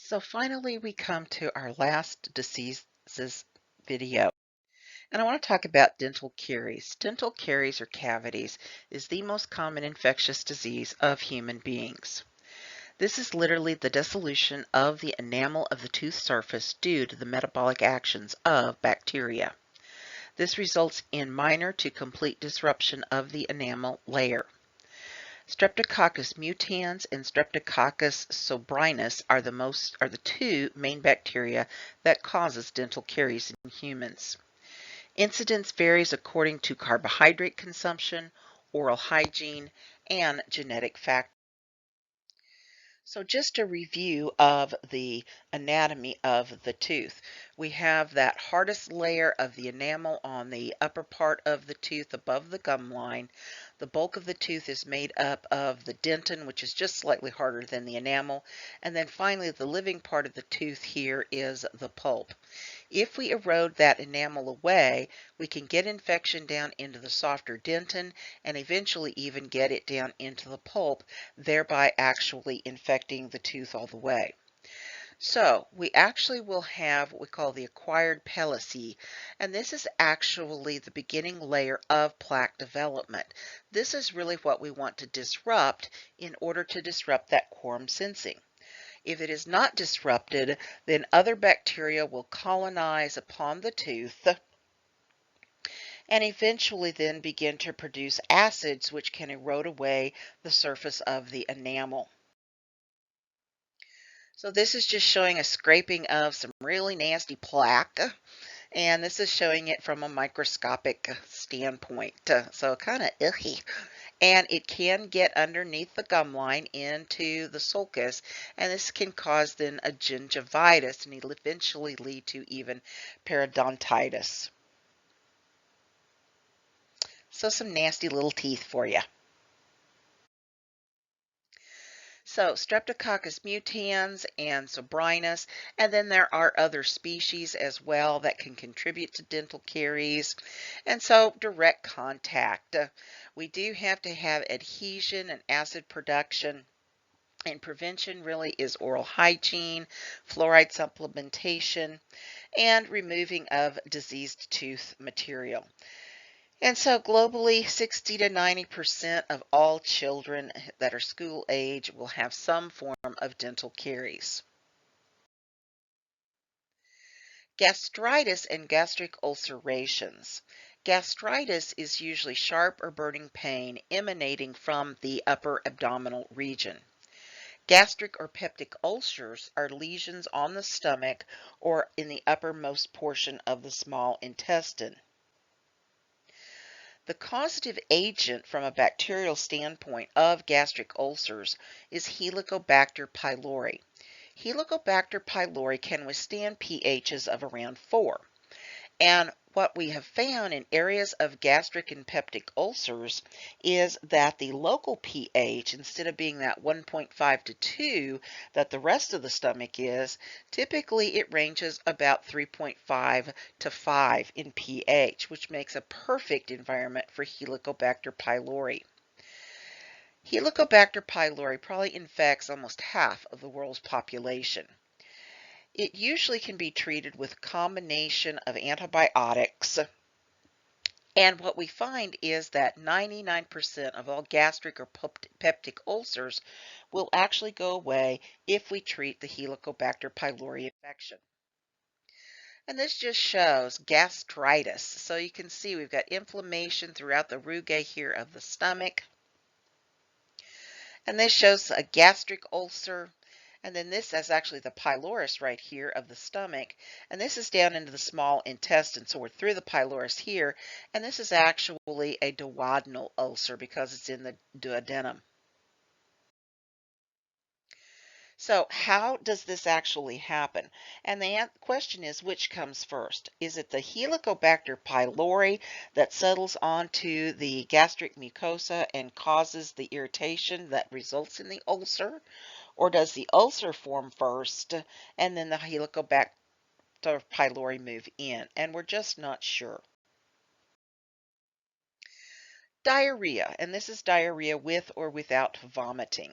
So finally, we come to our last diseases video. And I want to talk about dental caries. Dental caries or cavities is the most common infectious disease of human beings. This is literally the dissolution of the enamel of the tooth surface due to the metabolic actions of bacteria. This results in minor to complete disruption of the enamel layer. Streptococcus mutans and Streptococcus sobrinus are the two main bacteria that causes dental caries in humans. Incidence varies according to carbohydrate consumption, oral hygiene, and genetic factors. So just a review of the anatomy of the tooth. We have that hardest layer of the enamel on the upper part of the tooth above the gum line. The bulk of the tooth is made up of the dentin, which is just slightly harder than the enamel. And then finally, the living part of the tooth here is the pulp. If we erode that enamel away, we can get infection down into the softer dentin and eventually even get it down into the pulp, thereby actually infecting the tooth all the way. So we actually will have what we call the acquired pellicea, and this is actually the beginning layer of plaque development. This is really what we want to disrupt in order to disrupt that quorum sensing. If it is not disrupted, then other bacteria will colonize upon the tooth and eventually then begin to produce acids which can erode away the surface of the enamel. So this is just showing a scraping of some really nasty plaque, and this is showing it from a microscopic standpoint. So kind of icky. And it can get underneath the gum line into the sulcus, and this can cause then a gingivitis and eventually lead to even periodontitis. So some nasty little teeth for you. So Streptococcus mutans and sobrinus, and then there are other species as well that can contribute to dental caries. And so direct contact. We do have to have adhesion and acid production. And prevention really is oral hygiene, fluoride supplementation, and removing of diseased tooth material. And so globally, 60 to 90% of all children that are school age will have some form of dental caries. Gastritis and gastric ulcerations. Gastritis is usually sharp or burning pain emanating from the upper abdominal region. Gastric or peptic ulcers are lesions on the stomach or in the uppermost portion of the small intestine. The causative agent from a bacterial standpoint of gastric ulcers is Helicobacter pylori. Helicobacter pylori can withstand pHs of around 4. And what we have found in areas of gastric and peptic ulcers is that the local pH, instead of being that 1.5 to 2 that the rest of the stomach is, typically it ranges about 3.5 to 5 in pH, which makes a perfect environment for Helicobacter pylori. Helicobacter pylori probably infects almost half of the world's population. It usually can be treated with a combination of antibiotics, and what we find is that 99% of all gastric or peptic ulcers will actually go away if we treat the Helicobacter pylori infection. And this just shows gastritis. So you can see we've got inflammation throughout the rugae here of the stomach. And this shows a gastric ulcer. And then this is actually the pylorus right here of the stomach. And this is down into the small intestine. So we're through the pylorus here. And this is actually a duodenal ulcer because it's in the duodenum. So how does this actually happen? And the question is, which comes first? Is it the Helicobacter pylori that settles onto the gastric mucosa and causes the irritation that results in the ulcer? Or does the ulcer form first and then the Helicobacter pylori move in? And we're just not sure. Diarrhea, and this is diarrhea with or without vomiting.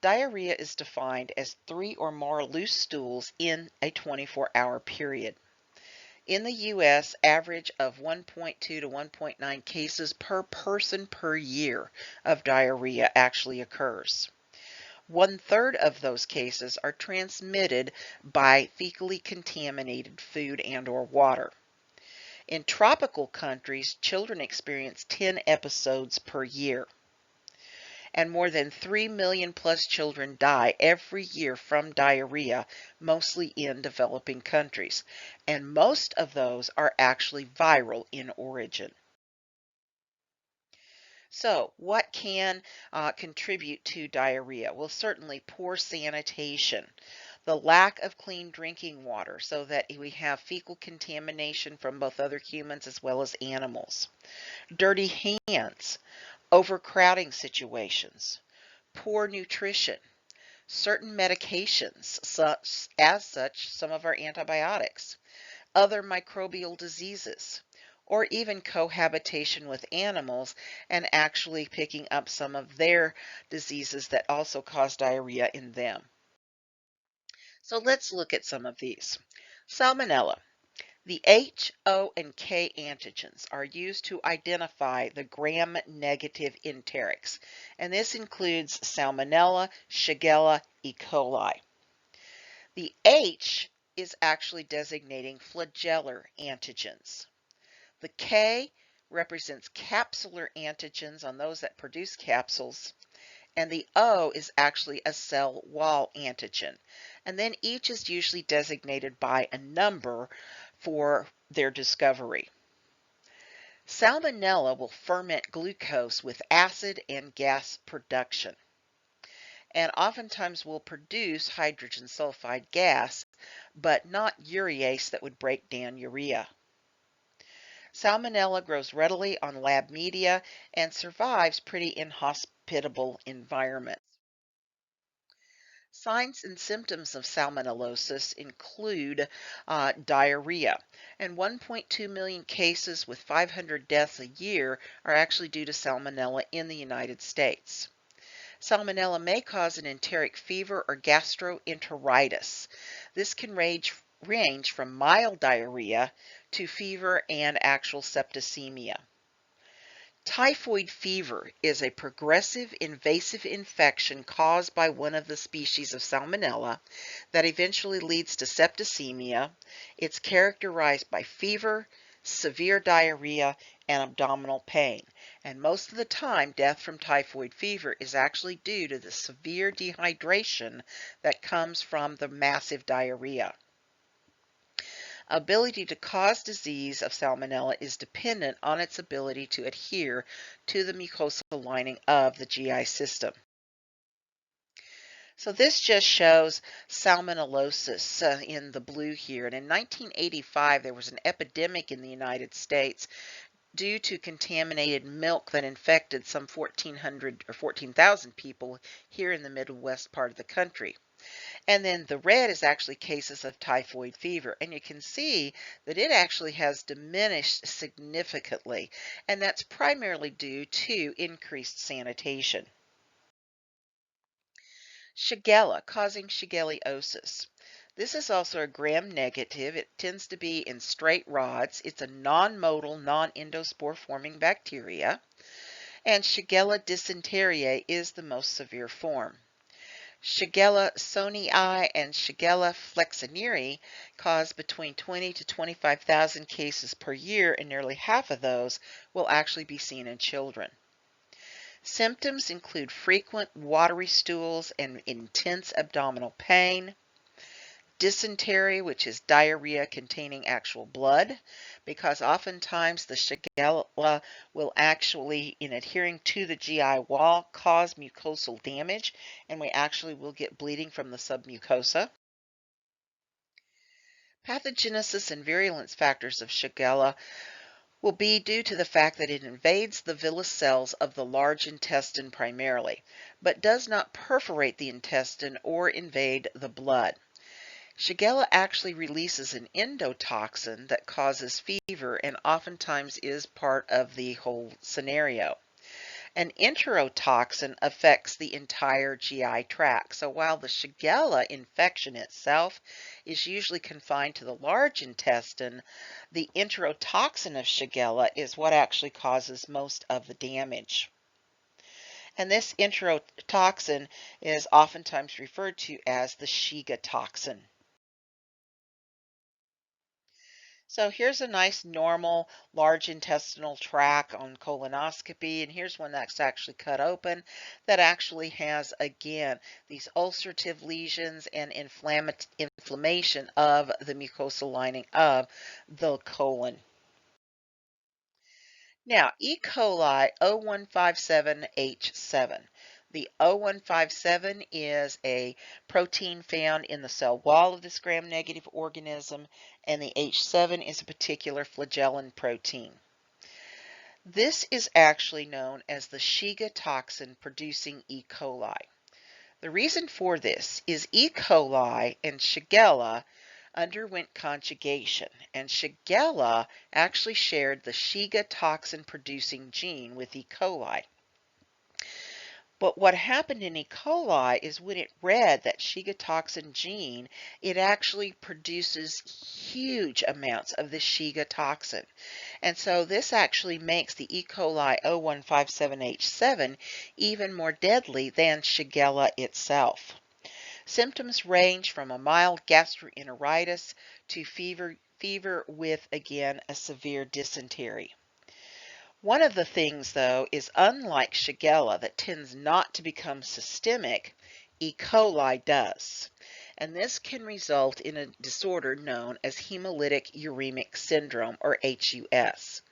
Diarrhea is defined as 3 or more loose stools in a 24-hour period. In the U.S., average of 1.2 to 1.9 cases per person per year of diarrhea actually occurs. 1/3 of those cases are transmitted by fecally contaminated food and or water. In tropical countries, children experience 10 episodes per year. And more than 3 million plus children die every year from diarrhea, mostly in developing countries. And most of those are actually viral in origin. So, what can contribute to diarrhea? Well, certainly poor sanitation, the lack of clean drinking water, so that we have fecal contamination from both other humans as well as animals, dirty hands, overcrowding situations, poor nutrition, certain medications, such some of our antibiotics, other microbial diseases, or even cohabitation with animals and actually picking up some of their diseases that also cause diarrhea in them. So let's look at some of these. Salmonella. The H, O, and K antigens are used to identify the gram-negative enterics, and this includes Salmonella, Shigella, E. coli. The H is actually designating flagellar antigens. The K represents capsular antigens on those that produce capsules, and the O is actually a cell wall antigen. And then each is usually designated by a number for their discovery. Salmonella will ferment glucose with acid and gas production, and oftentimes will produce hydrogen sulfide gas, but not urease that would break down urea. Salmonella grows readily on lab media and survives pretty inhospitable environments. Signs and symptoms of salmonellosis include diarrhea, and 1.2 million cases with 500 deaths a year are actually due to salmonella in the United States. Salmonella may cause an enteric fever or gastroenteritis. This can range from mild diarrhea to fever and actual septicemia. Typhoid fever is a progressive invasive infection caused by one of the species of Salmonella that eventually leads to septicemia. It's characterized by fever, severe diarrhea, and abdominal pain. And most of the time, death from typhoid fever is actually due to the severe dehydration that comes from the massive diarrhea. Ability to cause disease of Salmonella is dependent on its ability to adhere to the mucosal lining of the GI system. So this just shows salmonellosis in the blue here. And in 1985, there was an epidemic in the United States due to contaminated milk that infected some 1,400 or 14,000 people here in the Midwest part of the country. And then the red is actually cases of typhoid fever. And you can see that it actually has diminished significantly. And that's primarily due to increased sanitation. Shigella, causing shigellosis. This is also a gram-negative. It tends to be in straight rods. It's a non-motile, non-endospore forming bacteria. And Shigella dysenteriae is the most severe form. Shigella sonii and Shigella flexneri cause between 20 to 25,000 cases per year, and nearly half of those will actually be seen in children. Symptoms include frequent watery stools and intense abdominal pain, dysentery, which is diarrhea containing actual blood, because oftentimes the Shigella will actually, in adhering to the GI wall, cause mucosal damage, and we actually will get bleeding from the submucosa. Pathogenesis and virulence factors of Shigella will be due to the fact that it invades the villus cells of the large intestine primarily, but does not perforate the intestine or invade the blood. Shigella actually releases an endotoxin that causes fever and oftentimes is part of the whole scenario. An enterotoxin affects the entire GI tract. So while the Shigella infection itself is usually confined to the large intestine, the enterotoxin of Shigella is what actually causes most of the damage. And this enterotoxin is oftentimes referred to as the Shiga toxin. So here's a nice normal large intestinal tract on colonoscopy, and here's one that's actually cut open that actually has, again, these ulcerative lesions and inflammation of the mucosal lining of the colon. Now, E. coli 0157H7. The 0157 is a protein found in the cell wall of this gram-negative organism, and the H7 is a particular flagellin protein. This is actually known as the Shiga toxin producing E. coli. The reason for this is E. coli and Shigella underwent conjugation, and Shigella actually shared the Shiga toxin producing gene with E. coli. But what happened in E. coli is when it read that Shiga toxin gene, it actually produces huge amounts of the Shiga toxin. And so this actually makes the E. coli 0157H7 even more deadly than Shigella itself. Symptoms range from a mild gastroenteritis to fever with, again, a severe dysentery. One of the things, though, is unlike Shigella that tends not to become systemic, E. coli does. And this can result in a disorder known as hemolytic uremic syndrome, or HUS.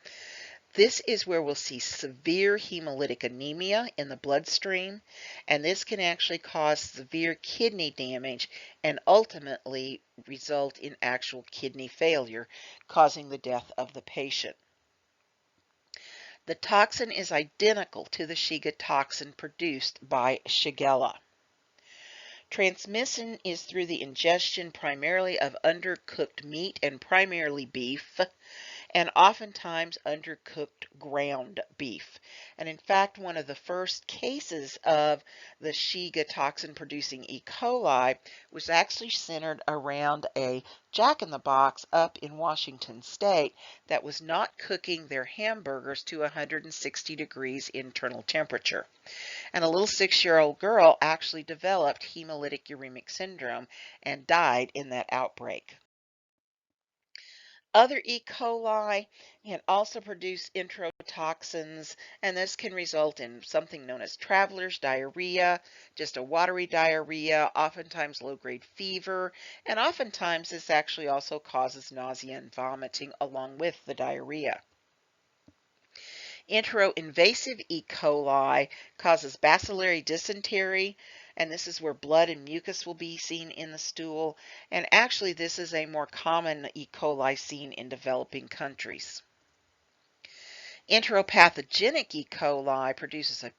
This is where we'll see severe hemolytic anemia in the bloodstream, and this can actually cause severe kidney damage and ultimately result in actual kidney failure, causing the death of the patient. The toxin is identical to the Shiga toxin produced by Shigella. Transmission is through the ingestion primarily of undercooked meat and primarily beef, and oftentimes undercooked ground beef. And in fact, one of the first cases of the Shiga toxin producing E. coli was actually centered around a Jack-in-the-Box up in Washington State that was not cooking their hamburgers to 160 degrees internal temperature. And a little 6-year-old girl actually developed hemolytic uremic syndrome and died in that outbreak. Other E. coli can also produce enterotoxins, and this can result in something known as traveler's diarrhea, just a watery diarrhea, oftentimes low-grade fever, and oftentimes this actually also causes nausea and vomiting along with the diarrhea. Enteroinvasive E. coli causes bacillary dysentery, and this is where blood and mucus will be seen in the stool. And actually, this is a more common E. coli seen in developing countries. Enteropathogenic E. coli produces a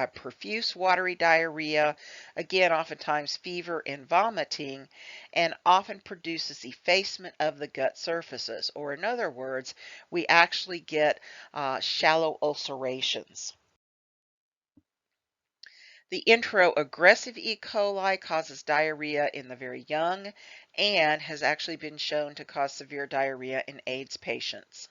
profuse watery diarrhea, again, oftentimes fever and vomiting, and often produces effacement of the gut surfaces, or in other words, we actually get shallow ulcerations. The enteroaggressive E. coli causes diarrhea in the very young and has actually been shown to cause severe diarrhea in AIDS patients.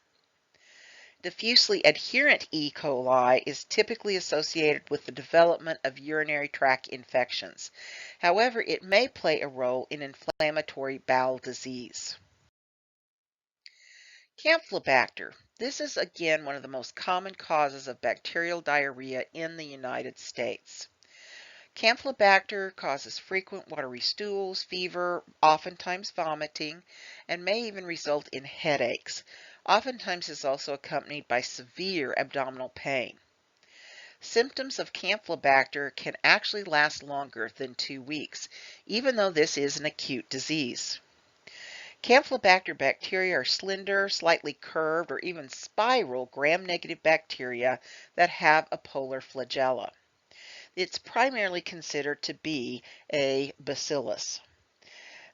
Diffusely adherent E. coli is typically associated with the development of urinary tract infections. However, it may play a role in inflammatory bowel disease. Campylobacter. This is again one of the most common causes of bacterial diarrhea in the United States. Campylobacter causes frequent watery stools, fever, oftentimes vomiting, and may even result in headaches. Oftentimes is also accompanied by severe abdominal pain. Symptoms of Campylobacter can actually last longer than 2 weeks, even though this is an acute disease. Campylobacter bacteria are slender, slightly curved, or even spiral gram-negative bacteria that have a polar flagella. It's primarily considered to be a bacillus.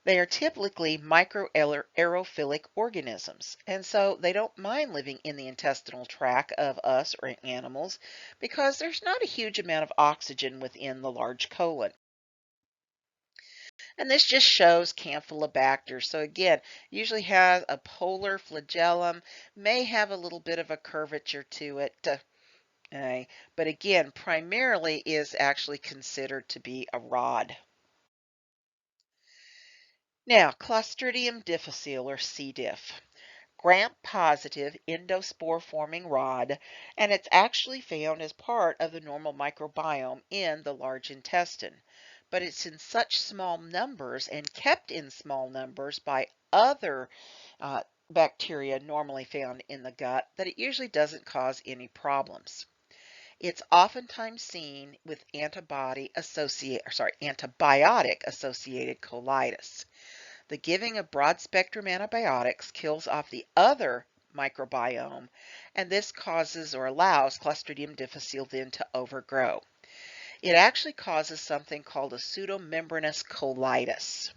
They are typically microaerophilic organisms, and so they don't mind living in the intestinal tract of us or animals because there's not a huge amount of oxygen within the large colon. And this just shows Campylobacter. So again, usually has a polar flagellum, may have a little bit of a curvature to it. But again, primarily is actually considered to be a rod. Now, Clostridium difficile or C. diff. Gram-positive endospore-forming rod, and it's actually found as part of the normal microbiome in the large intestine. But it's in such small numbers and kept in small numbers by other bacteria normally found in the gut that it usually doesn't cause any problems. It's oftentimes seen with antibiotic associated colitis. The giving of broad-spectrum antibiotics kills off the other microbiome, and this causes or allows Clostridium difficile then to overgrow. It actually causes something called a pseudomembranous colitis.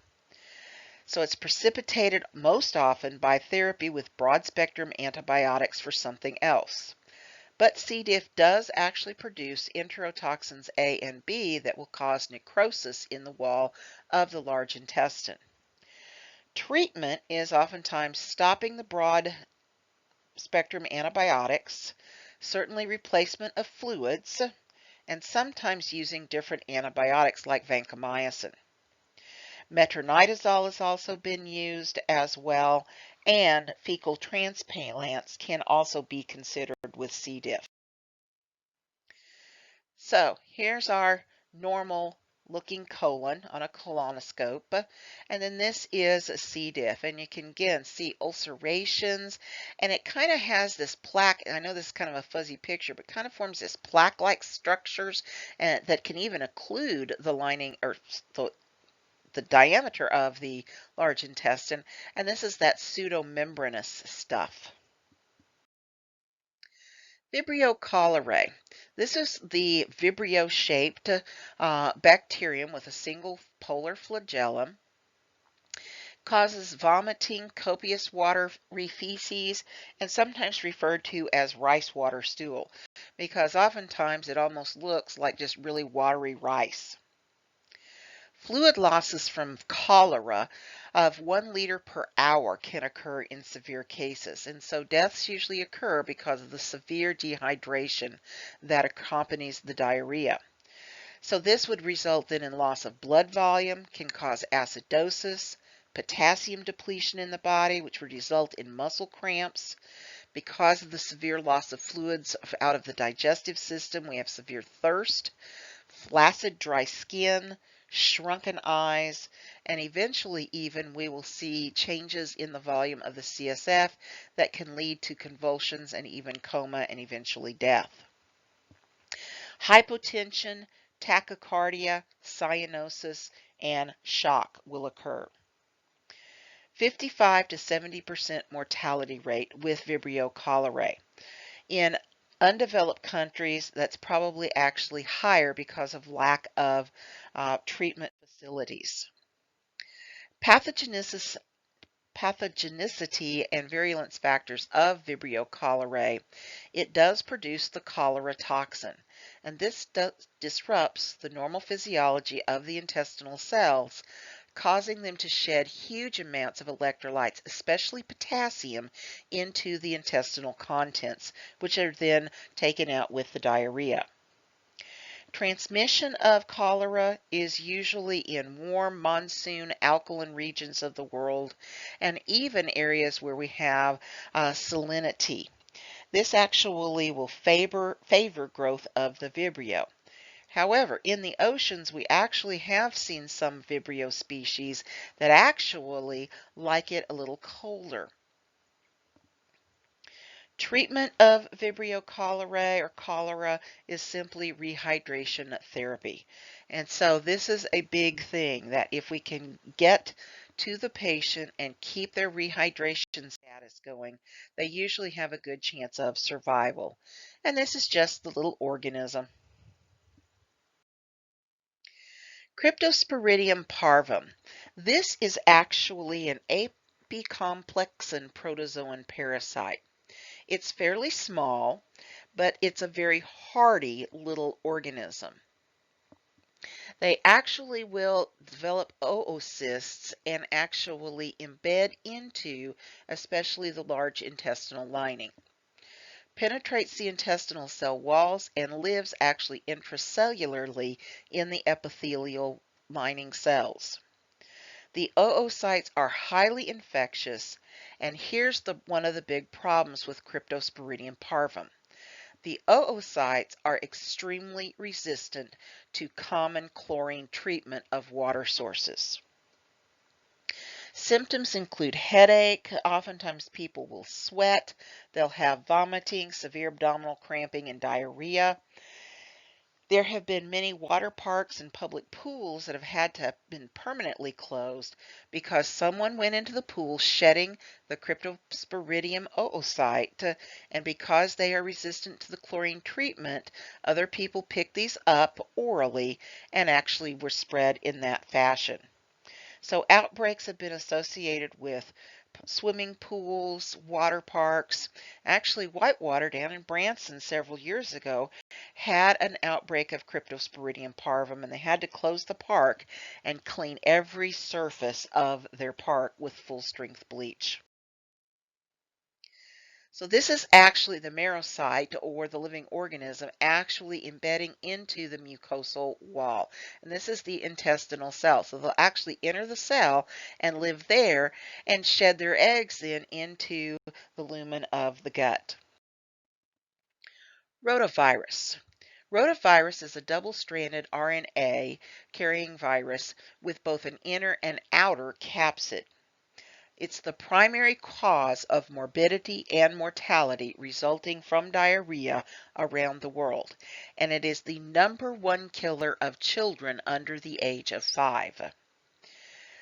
So it's precipitated most often by therapy with broad-spectrum antibiotics for something else. But C. diff does actually produce enterotoxins A and B that will cause necrosis in the wall of the large intestine. Treatment is oftentimes stopping the broad spectrum antibiotics, certainly replacement of fluids, and sometimes using different antibiotics like vancomycin. Metronidazole has also been used as well, and fecal transplants can also be considered with C. diff. So here's our normal looking colon on a colonoscope, and then this is a C. diff, and you can again see ulcerations, and it kind of has this plaque. And I know this is kind of a fuzzy picture, but kind of forms this plaque-like structures and that can even occlude the lining or the diameter of the large intestine, and this is that pseudomembranous stuff. Vibrio cholerae. This is the vibrio-shaped bacterium with a single polar flagellum. Causes vomiting, copious watery feces, and sometimes referred to as rice water stool, because oftentimes it almost looks like just really watery rice. Fluid losses from cholera of 1 liter per hour can occur in severe cases, and so deaths usually occur because of the severe dehydration that accompanies the diarrhea. So this would result then in loss of blood volume, can cause acidosis, potassium depletion in the body, which would result in muscle cramps. Because of the severe loss of fluids out of the digestive system, we have severe thirst, flaccid dry skin, shrunken eyes, and eventually even we will see changes in the volume of the CSF that can lead to convulsions and even coma and eventually death. Hypotension, tachycardia, cyanosis, and shock will occur. 55 to 70% mortality rate with Vibrio cholerae. In undeveloped countries, that's probably actually higher because of lack of treatment facilities. Pathogenicity and virulence factors of Vibrio cholerae. It does produce the cholera toxin, and this disrupts the normal physiology of the intestinal cells, causing them to shed huge amounts of electrolytes, especially potassium, into the intestinal contents, which are then taken out with the diarrhea. Transmission of cholera is usually in warm monsoon alkaline regions of the world and even areas where we have salinity. This actually will favor growth of the Vibrio. However, in the oceans, we actually have seen some Vibrio species that actually like it a little colder. Treatment of Vibrio cholerae or cholera is simply rehydration therapy. And so this is a big thing that if we can get to the patient and keep their rehydration status going, they usually have a good chance of survival. And this is just the little organism. Cryptosporidium parvum. This is actually an apicomplexan protozoan parasite. It's fairly small, but it's a very hardy little organism. They actually will develop oocysts and actually embed into especially the large intestinal lining. Penetrates the intestinal cell walls and lives actually intracellularly in the epithelial lining cells. The oocytes are highly infectious, and here's one of the big problems with Cryptosporidium parvum. The oocytes are extremely resistant to common chlorine treatment of water sources. Symptoms include headache. Oftentimes people will sweat. They'll have vomiting, severe abdominal cramping, and diarrhea. There have been many water parks and public pools that have had to have been permanently closed because someone went into the pool shedding the Cryptosporidium oocyte, and because they are resistant to the chlorine treatment, other people picked these up orally and actually were spread in that fashion. So outbreaks have been associated with swimming pools, water parks. Actually, Whitewater down in Branson several years ago had an outbreak of Cryptosporidium parvum, and they had to close the park and clean every surface of their park with full-strength bleach. So this is actually the merocyte, or the living organism, actually embedding into the mucosal wall. And this is the intestinal cell. So they'll actually enter the cell and live there and shed their eggs into the lumen of the gut. Rotavirus. Rotavirus is a double-stranded RNA carrying virus with both an inner and outer capsid. It's the primary cause of morbidity and mortality resulting from diarrhea around the world, and it is the #1 killer of children under the age of 5.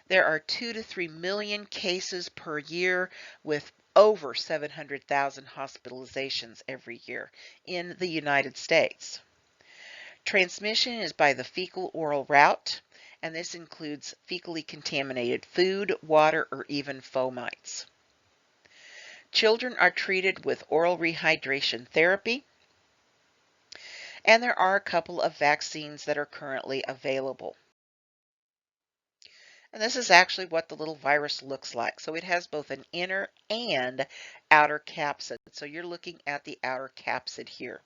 There are 2 to 3 million cases per year, with over 700,000 hospitalizations every year in the United States. Transmission is by the fecal-oral route, and this includes fecally contaminated food, water, or even fomites. Children are treated with oral rehydration therapy, and there are a couple of vaccines that are currently available. And this is actually what the little virus looks like. So it has both an inner and outer capsid. So you're looking at the outer capsid here.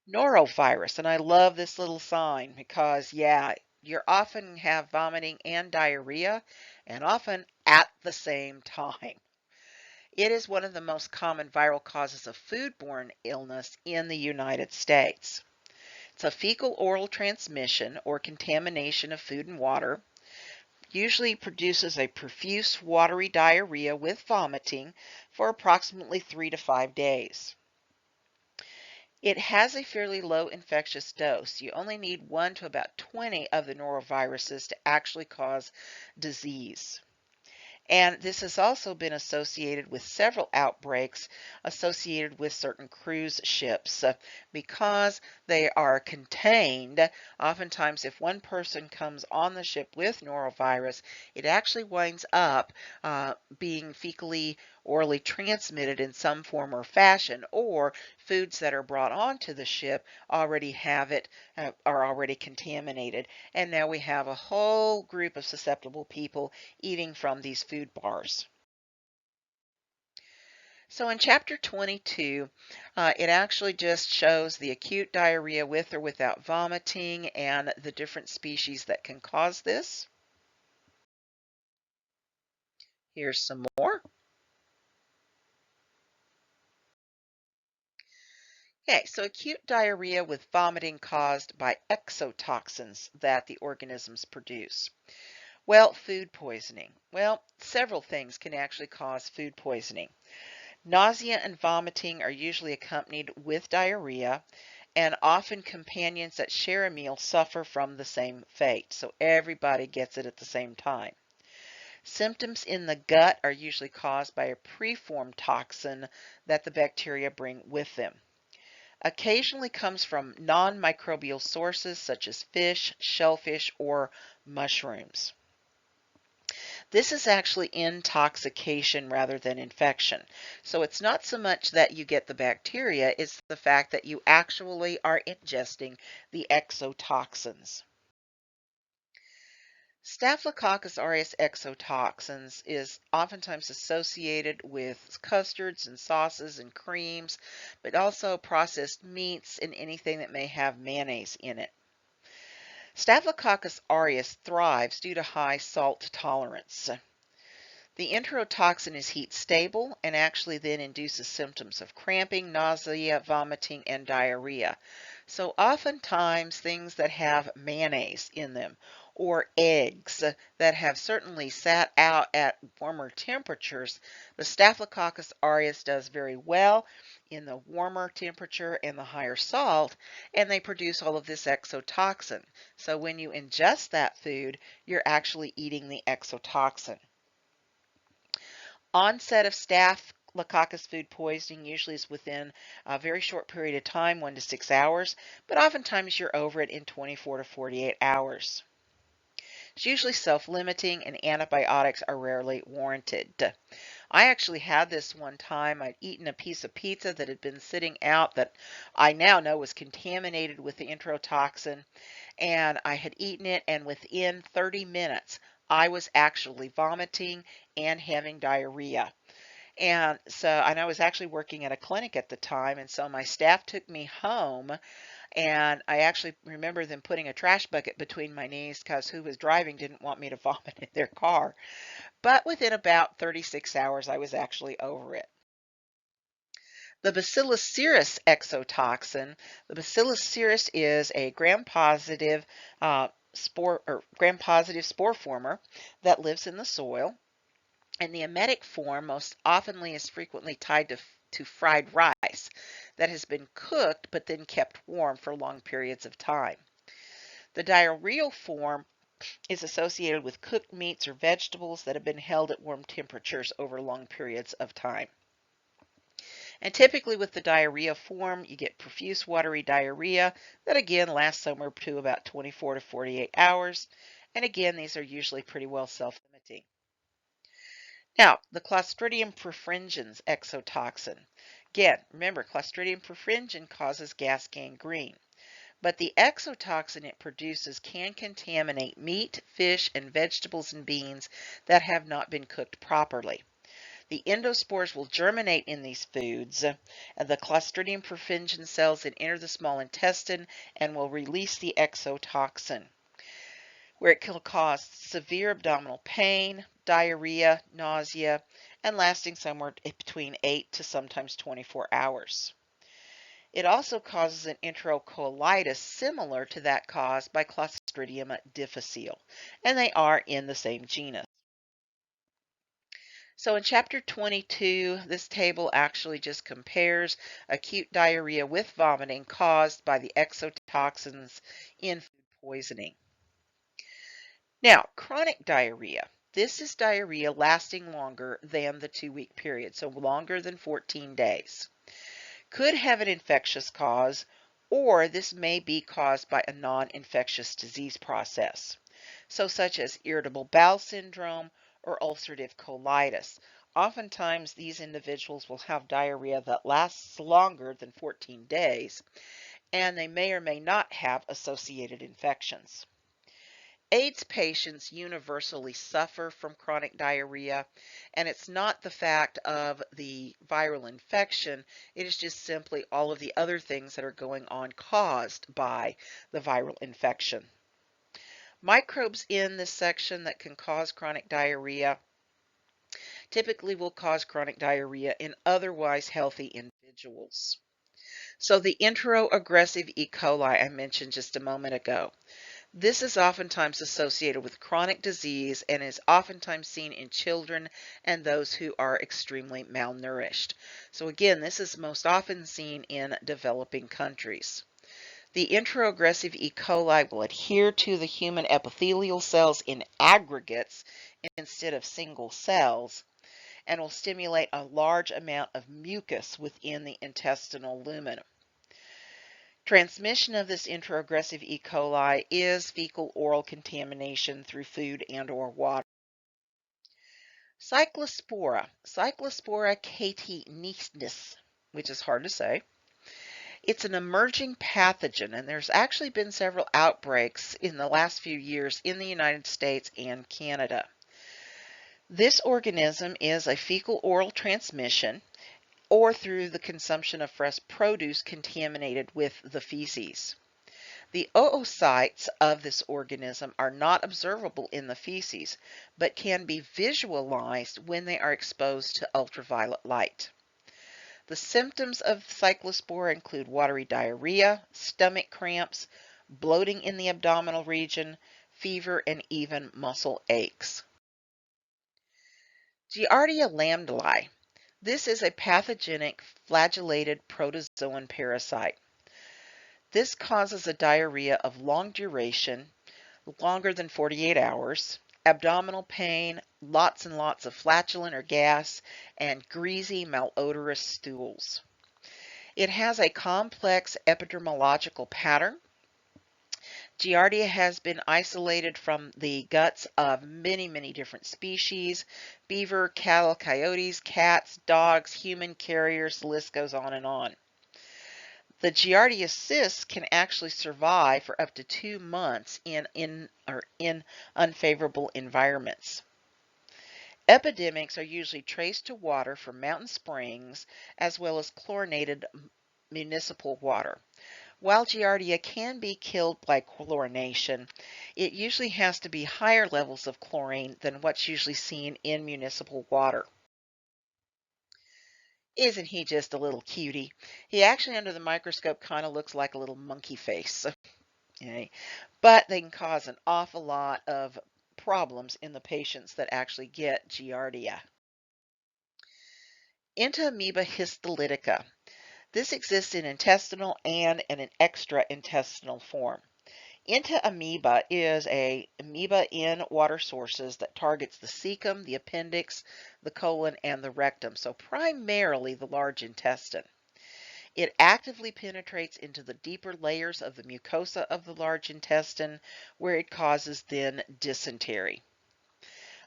Norovirus, and I love this little sign because, yeah, you often have vomiting and diarrhea, and often at the same time. It is one of the most common viral causes of foodborne illness in the United States. It's a fecal-oral transmission or contamination of food and water. Usually produces a profuse watery diarrhea with vomiting for approximately 3 to 5 days. It has a fairly low infectious dose. You only need 1 to about 20 of the noroviruses to actually cause disease. And this has also been associated with several outbreaks associated with certain cruise ships because they are contained. Oftentimes, if one person comes on the ship with norovirus, it actually winds up being fecally orally transmitted in some form or fashion, or foods that are brought onto the ship already have it, are already contaminated. And now we have a whole group of susceptible people eating from these food bars. So in chapter 22, it actually just shows the acute diarrhea with or without vomiting and the different species that can cause this. Here's some more. Okay, so acute diarrhea with vomiting caused by exotoxins that the organisms produce. Well, food poisoning. Well, several things can actually cause food poisoning. Nausea and vomiting are usually accompanied with diarrhea, and often companions that share a meal suffer from the same fate, so everybody gets it at the same time. Symptoms in the gut are usually caused by a preformed toxin that the bacteria bring with them. Occasionally comes from non-microbial sources such as fish, shellfish, or mushrooms. This is actually intoxication rather than infection. So it's not so much that you get the bacteria, it's the fact that you actually are ingesting the exotoxins. Staphylococcus aureus exotoxins is oftentimes associated with custards and sauces and creams, but also processed meats and anything that may have mayonnaise in it. Staphylococcus aureus thrives due to high salt tolerance. The enterotoxin is heat stable and actually then induces symptoms of cramping, nausea, vomiting, and diarrhea. So oftentimes things that have mayonnaise in them or eggs that have certainly sat out at warmer temperatures, the Staphylococcus aureus does very well in the warmer temperature and the higher salt, and they produce all of this exotoxin. So when you ingest that food, you're actually eating the exotoxin. Onset of Staphylococcus food poisoning usually is within a very short period of time, 1 to 6 hours, but oftentimes you're over it in 24 to 48 hours. It's usually self-limiting and antibiotics are rarely warranted. I actually had this one time. I'd eaten a piece of pizza that had been sitting out that I now know was contaminated with the enterotoxin, and I had eaten it, and within 30 minutes I was actually vomiting and having diarrhea. And I was actually working at a clinic at the time, and so my staff took me home, and I actually remember them putting a trash bucket between my knees because who was driving didn't want me to vomit in their car. But within about 36 hours, I was actually over it. The Bacillus cereus exotoxin, the Bacillus cereus is a gram-positive gram-positive spore former that lives in the soil. And the emetic form most oftenly is frequently tied to fried rice that has been cooked but then kept warm for long periods of time. The diarrheal form is associated with cooked meats or vegetables that have been held at warm temperatures over long periods of time. And typically with the diarrhea form, you get profuse watery diarrhea that again lasts somewhere to about 24 to 48 hours. And again, these are usually pretty well self-limiting. Now, the Clostridium perfringens exotoxin. Again, remember, Clostridium perfringens causes gas gangrene, but the exotoxin it produces can contaminate meat, fish, and vegetables and beans that have not been cooked properly. The endospores will germinate in these foods, and the Clostridium perfringens cells that enter the small intestine and will release the exotoxin, where it can cause severe abdominal pain, diarrhea, nausea, and lasting somewhere between 8 to sometimes 24 hours. It also causes an enterocolitis similar to that caused by Clostridium difficile, and they are in the same genus. So in chapter 22, this table actually just compares acute diarrhea with vomiting caused by the exotoxins in food poisoning. Now, chronic diarrhea. This is diarrhea lasting longer than the 2-week period, so longer than 14 days. Could have an infectious cause, or this may be caused by a non-infectious disease process, so such as irritable bowel syndrome or ulcerative colitis. Oftentimes, these individuals will have diarrhea that lasts longer than 14 days, and they may or may not have associated infections. AIDS patients universally suffer from chronic diarrhea, and it's not the fact of the viral infection, it is just simply all of the other things that are going on caused by the viral infection. Microbes in this section that can cause chronic diarrhea typically will cause chronic diarrhea in otherwise healthy individuals. So the enteroaggressive E. coli I mentioned just a moment ago. This is oftentimes associated with chronic disease and is oftentimes seen in children and those who are extremely malnourished. So again, this is most often seen in developing countries. The enteroaggressive E. coli will adhere to the human epithelial cells in aggregates instead of single cells and will stimulate a large amount of mucus within the intestinal lumen. Transmission of this intraaggressive E. coli is fecal-oral contamination through food and or water. Cyclospora catenatus, which is hard to say. It's an emerging pathogen, and there's actually been several outbreaks in the last few years in the United States and Canada. This organism is a fecal-oral transmission or through the consumption of fresh produce contaminated with the feces. The oocytes of this organism are not observable in the feces, but can be visualized when they are exposed to ultraviolet light. The symptoms of cyclospora include watery diarrhea, stomach cramps, bloating in the abdominal region, fever, and even muscle aches. Giardia lambda. This is a pathogenic flagellated protozoan parasite. This causes a diarrhea of long duration, longer than 48 hours, abdominal pain, lots and lots of flatulent or gas, and greasy, malodorous stools. It has a complex epidemiological pattern. Giardia has been isolated from the guts of many, many different species: beaver, cattle, coyotes, cats, dogs, human carriers, the list goes on and on. The Giardia cysts can actually survive for up to 2 months in unfavorable environments. Epidemics are usually traced to water from mountain springs as well as chlorinated municipal water. While Giardia can be killed by chlorination, it usually has to be higher levels of chlorine than what's usually seen in municipal water. Isn't he just a little cutie? He actually, under the microscope, kind of looks like a little monkey face. Okay. But they can cause an awful lot of problems in the patients that actually get Giardia. Entamoeba histolytica. This exists in intestinal and in an extraintestinal form. Entamoeba is an amoeba in water sources that targets the cecum, the appendix, the colon, and the rectum, so primarily the large intestine. It actively penetrates into the deeper layers of the mucosa of the large intestine, where it causes then dysentery.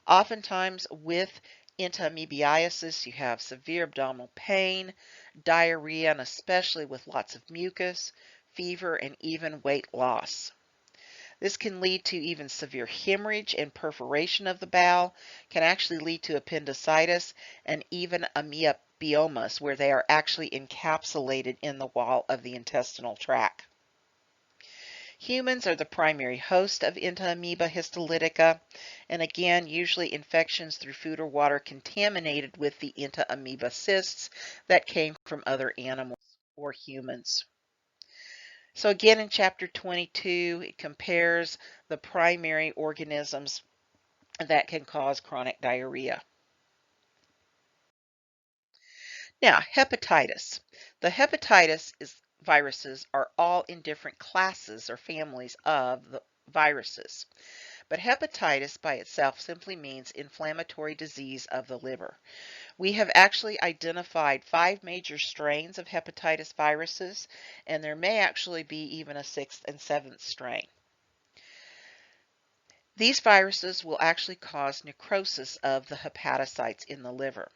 Oftentimes with entamoebiasis, you have severe abdominal pain, diarrhea, and especially with lots of mucus, fever, and even weight loss. This can lead to even severe hemorrhage and perforation of the bowel, can actually lead to appendicitis, and even ameobiomas, where they are actually encapsulated in the wall of the intestinal tract. Humans are the primary host of Entamoeba histolytica, and again, usually infections through food or water contaminated with the Entamoeba cysts that came from other animals or humans. So again, in chapter 22, it compares the primary organisms that can cause chronic diarrhea. Now, hepatitis. The hepatitis viruses are all in different classes or families of the viruses. But hepatitis by itself simply means inflammatory disease of the liver. We have actually identified 5 major strains of hepatitis viruses, and there may actually be even a 6th and 7th strain. These viruses will actually cause necrosis of the hepatocytes in the liver.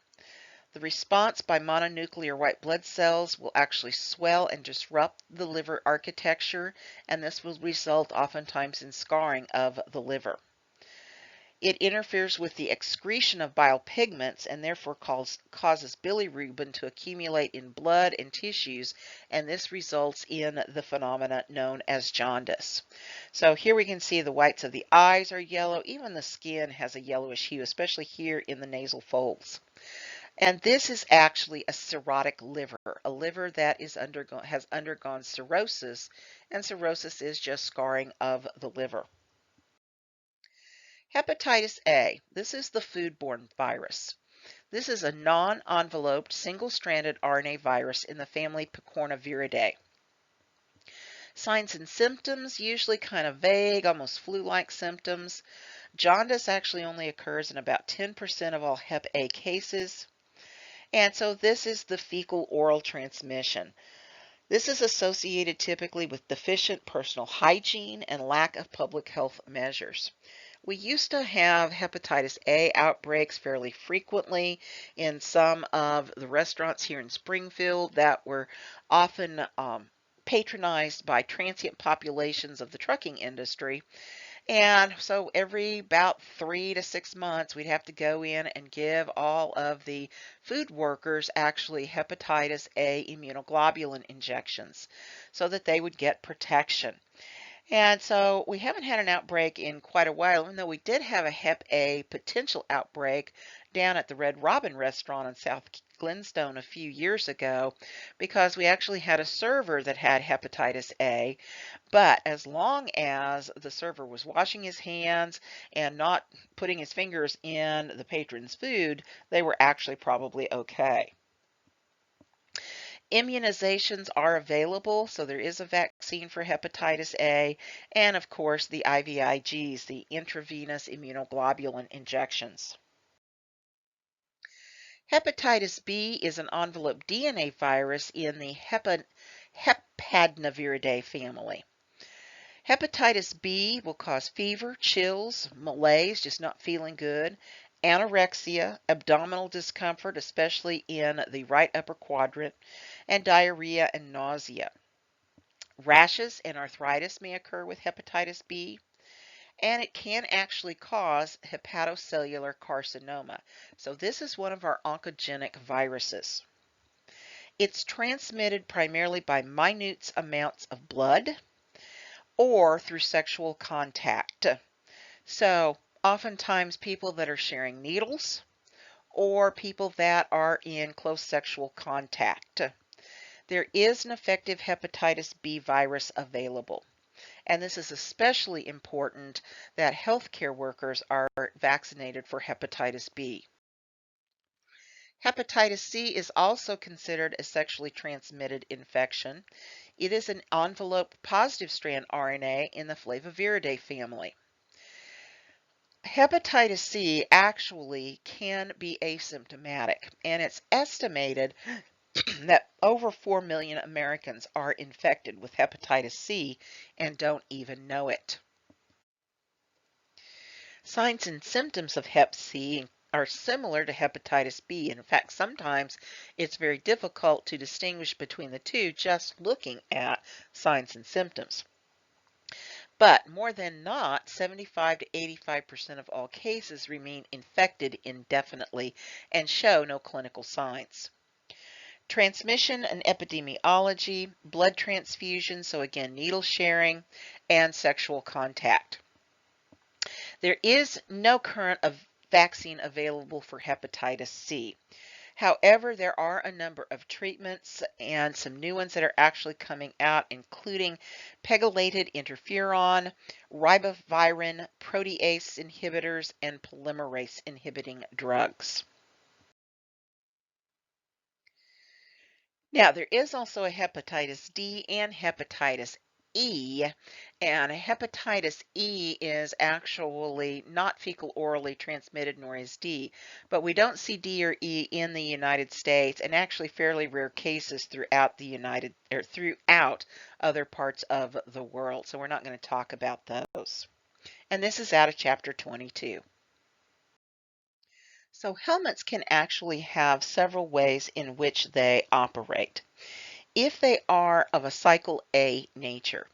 The response by mononuclear white blood cells will actually swell and disrupt the liver architecture, and this will result oftentimes in scarring of the liver. It interferes with the excretion of bile pigments and therefore causes bilirubin to accumulate in blood and tissues, and this results in the phenomena known as jaundice. So here we can see the whites of the eyes are yellow, even the skin has a yellowish hue, especially here in the nasal folds. And this is actually a cirrhotic liver, a liver that has undergone cirrhosis, and cirrhosis is just scarring of the liver. Hepatitis A, this is the foodborne virus. This is a non-enveloped, single-stranded RNA virus in the family Picornaviridae. Signs and symptoms, usually kind of vague, almost flu-like symptoms. Jaundice actually only occurs in about 10% of all Hep A cases. And so this is the fecal-oral transmission. This is associated typically with deficient personal hygiene and lack of public health measures. We used to have hepatitis A outbreaks fairly frequently in some of the restaurants here in Springfield that were often patronized by transient populations of the trucking industry. And so every about 3 to 6 months, we'd have to go in and give all of the food workers actually hepatitis A immunoglobulin injections so that they would get protection. And so we haven't had an outbreak in quite a while, even though we did have a Hep A potential outbreak down at the Red Robin restaurant in South Glenstone a few years ago, because we actually had a server that had hepatitis A. But as long as the server was washing his hands and not putting his fingers in the patron's food, they were actually probably okay. Immunizations are available, so there is a vaccine for hepatitis A, and of course the IVIGs, the intravenous immunoglobulin injections. Hepatitis B is an envelope DNA virus in the Hepadnaviridae family. Hepatitis B will cause fever, chills, malaise, just not feeling good, anorexia, abdominal discomfort, especially in the right upper quadrant, and diarrhea and nausea. Rashes and arthritis may occur with hepatitis B, and it can actually cause hepatocellular carcinoma. So this is one of our oncogenic viruses. It's transmitted primarily by minute amounts of blood or through sexual contact. So oftentimes people that are sharing needles or people that are in close sexual contact. There is an effective hepatitis B virus available. And this is especially important that healthcare workers are vaccinated for hepatitis B. Hepatitis C is also considered a sexually transmitted infection. It is an envelope positive strand RNA in the Flaviviridae family. Hepatitis C actually can be asymptomatic, and it's estimated that over 4 million Americans are infected with hepatitis C and don't even know it. Signs and symptoms of Hep C are similar to hepatitis B. In fact, sometimes it's very difficult to distinguish between the two just looking at signs and symptoms. But more than not, 75 to 85% of all cases remain infected indefinitely and show no clinical signs. Transmission and epidemiology, blood transfusion, so again, needle sharing, and sexual contact. There is no current vaccine available for hepatitis C. However, there are a number of treatments and some new ones that are actually coming out, including pegylated interferon, ribavirin, protease inhibitors, and polymerase inhibiting drugs. Now, there is also a hepatitis D and hepatitis E, and hepatitis E is actually not fecal orally transmitted, nor is D, but we don't see D or E in the United States, and actually fairly rare cases throughout throughout other parts of the world. So we're not going to talk about those. And this is out of chapter 22. So helminths can actually have several ways in which they operate. If they are of a cycle A nature,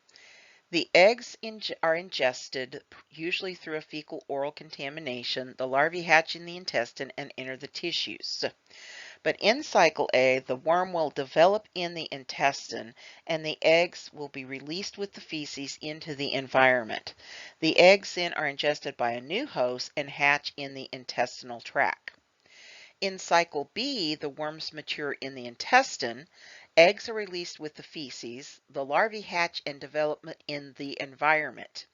the eggs are ingested usually through a fecal oral contamination. The larvae hatch in the intestine and enter the tissues. But in cycle A, the worm will develop in the intestine and the eggs will be released with the feces into the environment. The eggs then are ingested by a new host and hatch in the intestinal tract. In cycle B, the worms mature in the intestine, eggs are released with the feces, the larvae hatch and development in the environment.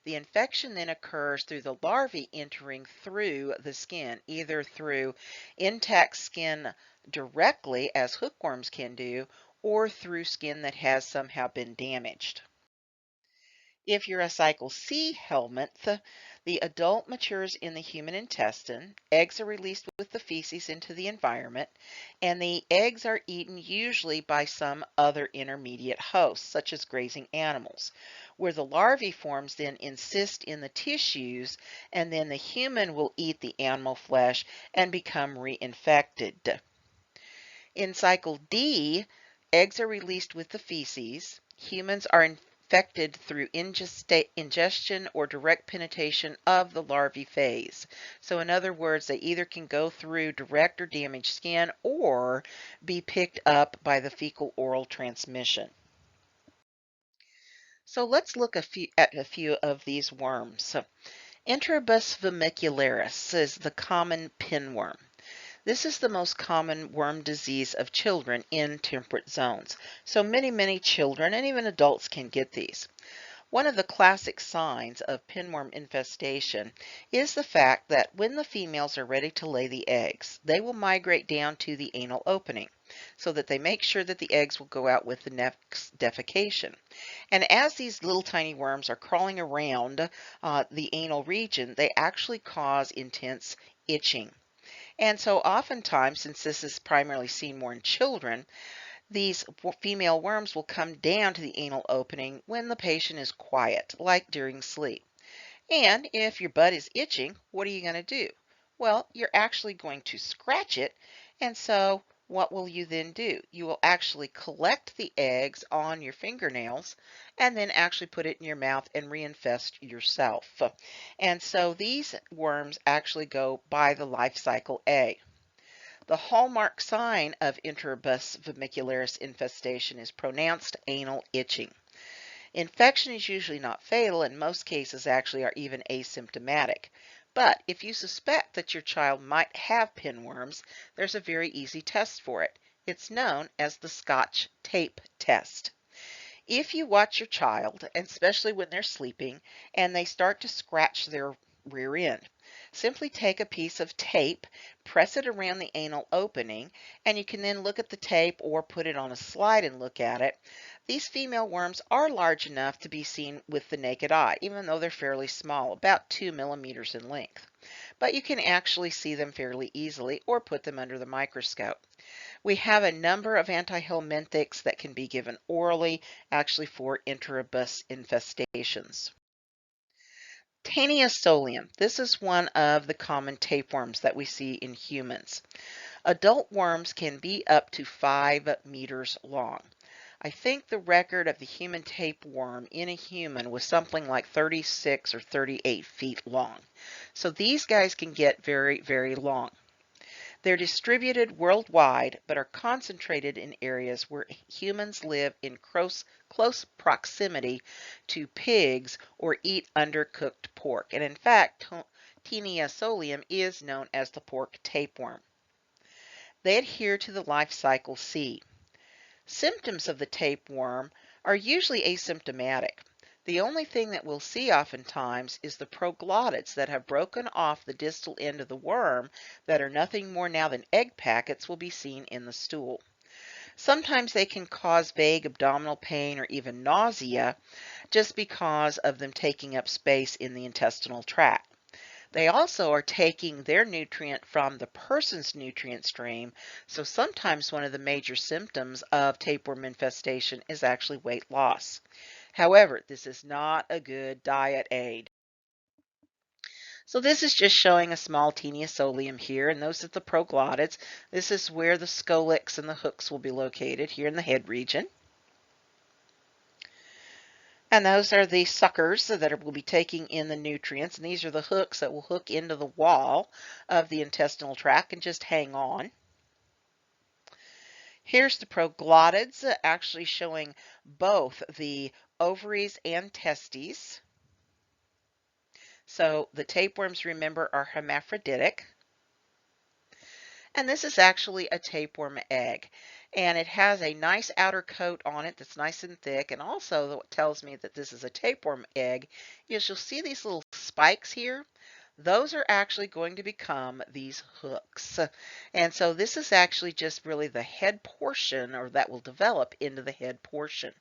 The infection then occurs through the larvae entering through the skin, either through intact skin directly, as hookworms can do, or through skin that has somehow been damaged. If you're a cycle C helminth, the adult matures in the human intestine, eggs are released with the feces into the environment, and the eggs are eaten usually by some other intermediate host, such as grazing animals, where the larvae forms then insist in the tissues, and then the human will eat the animal flesh and become reinfected. In cycle D, eggs are released with the feces. Humans are infected through ingestion or direct penetration of the larvae phase. So in other words, they either can go through direct or damaged skin or be picked up by the fecal oral transmission. So let's look at a few of these worms. So, Enterobus vermicularis is the common pinworm. This is the most common worm disease of children in temperate zones. So many children and even adults can get these. One of the classic signs of pinworm infestation is the fact that when the females are ready to lay the eggs, they will migrate down to the anal opening so that they make sure that the eggs will go out with the next defecation. And as these little tiny worms are crawling around the anal region, they actually cause intense itching. And so oftentimes, since this is primarily seen more in children, these female worms will come down to the anal opening when the patient is quiet, like during sleep. And if your butt is itching, what are you going to do? Well, you're actually going to scratch it. And so what will you then do? You will actually collect the eggs on your fingernails and then actually put it in your mouth and reinfest yourself. And so these worms actually go by the life cycle A. The hallmark sign of Enterobus vermicularis infestation is pronounced anal itching. Infection is usually not fatal, and most cases actually are even asymptomatic. But if you suspect that your child might have pinworms, there's a very easy test for it. It's known as the Scotch tape test. If you watch your child, and especially when they're sleeping, and they start to scratch their rear end, simply take a piece of tape, press it around the anal opening, and you can then look at the tape or put it on a slide and look at it. These female worms are large enough to be seen with the naked eye, even though they're fairly small, about 2 millimeters in length. But you can actually see them fairly easily or put them under the microscope. We have a number of antihelminthics that can be given orally, actually for Enterobus infestations. Taniosolium. This is one of the common tapeworms that we see in humans. Adult worms can be up to 5 meters long. I think the record of the human tapeworm in a human was something like 36 or 38 feet long. So these guys can get very long. They're distributed worldwide, but are concentrated in areas where humans live in close proximity to pigs or eat undercooked pork. And in fact, Taenia solium is known as the pork tapeworm. They adhere to the life cycle C. Symptoms of the tapeworm are usually asymptomatic. The only thing that we'll see oftentimes is the proglottids that have broken off the distal end of the worm that are nothing more now than egg packets will be seen in the stool. Sometimes they can cause vague abdominal pain or even nausea just because of them taking up space in the intestinal tract. They also are taking their nutrient from the person's nutrient stream, so sometimes one of the major symptoms of tapeworm infestation is actually weight loss. However, this is not a good diet aid. So this is just showing a small teniosolium here, and those are the proglottids. This is where the scolex and the hooks will be located here in the head region. And those are the suckers that will be taking in the nutrients. And these are the hooks that will hook into the wall of the intestinal tract and just hang on. Here's the proglottids actually showing both the ovaries and testes. So the tapeworms, remember, are hermaphroditic. And this is actually a tapeworm egg. And it has a nice outer coat on it that's nice and thick. And also what tells me that this is a tapeworm egg is you'll see these little spikes here. Those are actually going to become these hooks. And so this is actually just really the head portion, or that will develop into the head portion.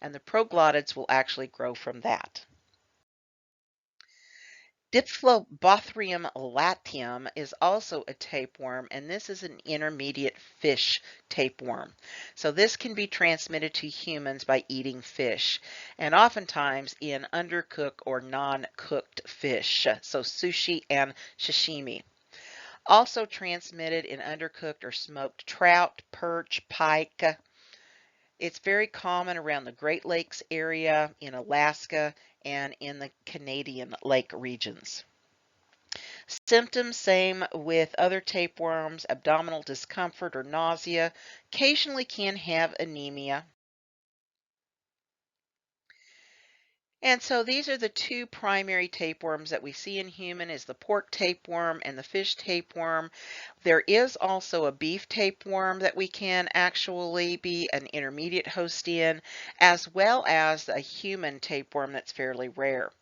And the proglottids will actually grow from that. Diphyllobothrium latium is also a tapeworm, and this is an intermediate fish tapeworm. So this can be transmitted to humans by eating fish, and oftentimes in undercooked or non-cooked fish, so sushi and sashimi. Also transmitted in undercooked or smoked trout, perch, pike. It's very common around the Great Lakes area, in Alaska, and in the Canadian lake regions. Symptoms same with other tapeworms, abdominal discomfort or nausea, occasionally can have anemia. And so these are the two primary tapeworms that we see in human is the pork tapeworm and the fish tapeworm. There is also a beef tapeworm that we can actually be an intermediate host in, as well as a human tapeworm that's fairly rare.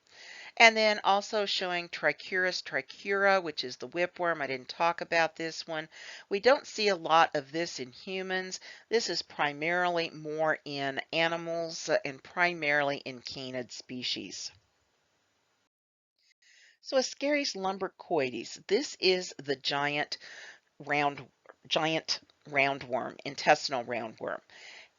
And then also showing Trichuris trichura, which is the whipworm. I didn't talk about this one. We don't see a lot of this in humans. This is primarily more in animals and primarily in canid species. So Ascaris lumbricoides, this is the round, giant roundworm, intestinal roundworm.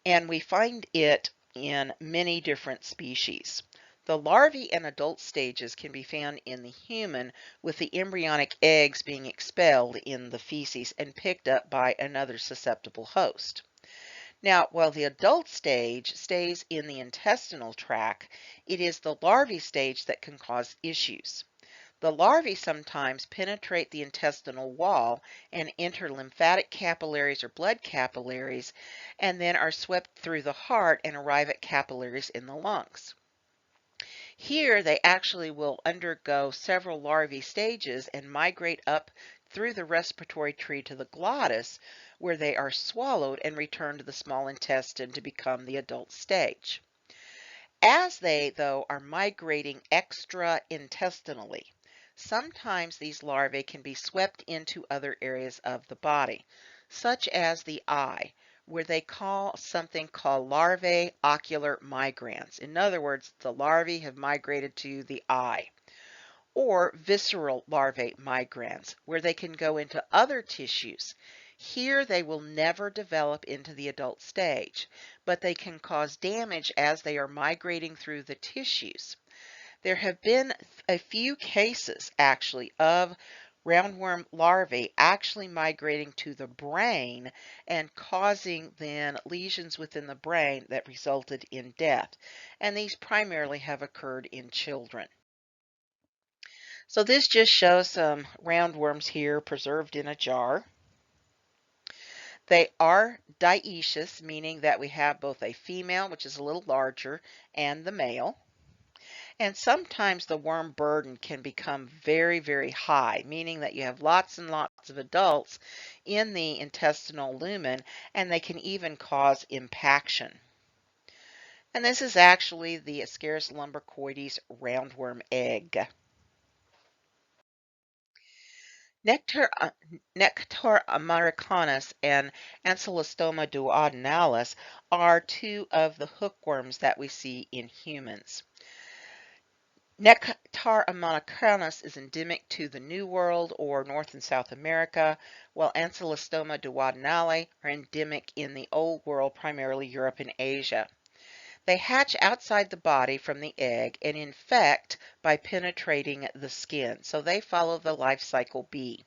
And we find it in many different species. The larvae and adult stages can be found in the human, with the embryonic eggs being expelled in the feces and picked up by another susceptible host. Now, while the adult stage stays in the intestinal tract, it is the larvae stage that can cause issues. The larvae sometimes penetrate the intestinal wall and enter lymphatic capillaries or blood capillaries, and then are swept through the heart and arrive at capillaries in the lungs. Here, they actually will undergo several larvae stages and migrate up through the respiratory tree to the glottis, where they are swallowed and return to the small intestine to become the adult stage. As they, though, are migrating extra-intestinally, sometimes these larvae can be swept into other areas of the body, such as the eye, where they call something called larvae ocular migrans. In other words, the larvae have migrated to the eye. Or visceral larvae migrans, where they can go into other tissues. Here they will never develop into the adult stage, but they can cause damage as they are migrating through the tissues. There have been a few cases actually of roundworm larvae actually migrating to the brain and causing then lesions within the brain that resulted in death. And these primarily have occurred in children. So this just shows some roundworms here preserved in a jar. They are dioecious, meaning that we have both a female, which is a little larger, and the male. And sometimes the worm burden can become very, very high, meaning that you have lots and lots of adults in the intestinal lumen, and they can even cause impaction. And this is actually the Ascaris lumbricoides roundworm egg. Nectar americanus and Ancylostoma duodenalis are two of the hookworms that we see in humans. Nectar americanus is endemic to the New World or North and South America, while Ancylostoma duodenale are endemic in the Old World, primarily Europe and Asia. They hatch outside the body from the egg and infect by penetrating the skin, so they follow the life cycle B.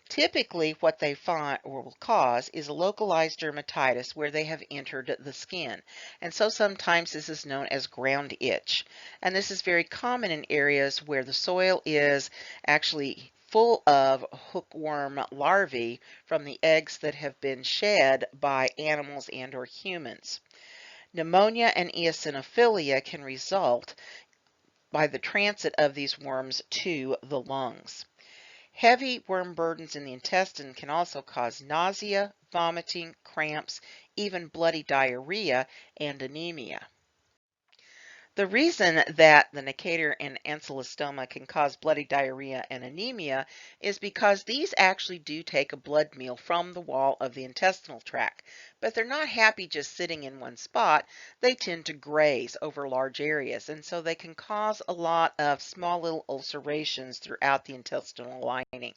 Typically, what they find or will cause is a localized dermatitis where they have entered the skin. And so sometimes this is known as ground itch. And this is very common in areas where the soil is actually full of hookworm larvae from the eggs that have been shed by animals and or humans. Pneumonia and eosinophilia can result by the transit of these worms to the lungs. Heavy worm burdens in the intestine can also cause nausea, vomiting, cramps, even bloody diarrhea, and anemia. The reason that the Necator and ancylostoma can cause bloody diarrhea and anemia is because these actually do take a blood meal from the wall of the intestinal tract, but they're not happy just sitting in one spot. They tend to graze over large areas, and so they can cause a lot of small little ulcerations throughout the intestinal lining.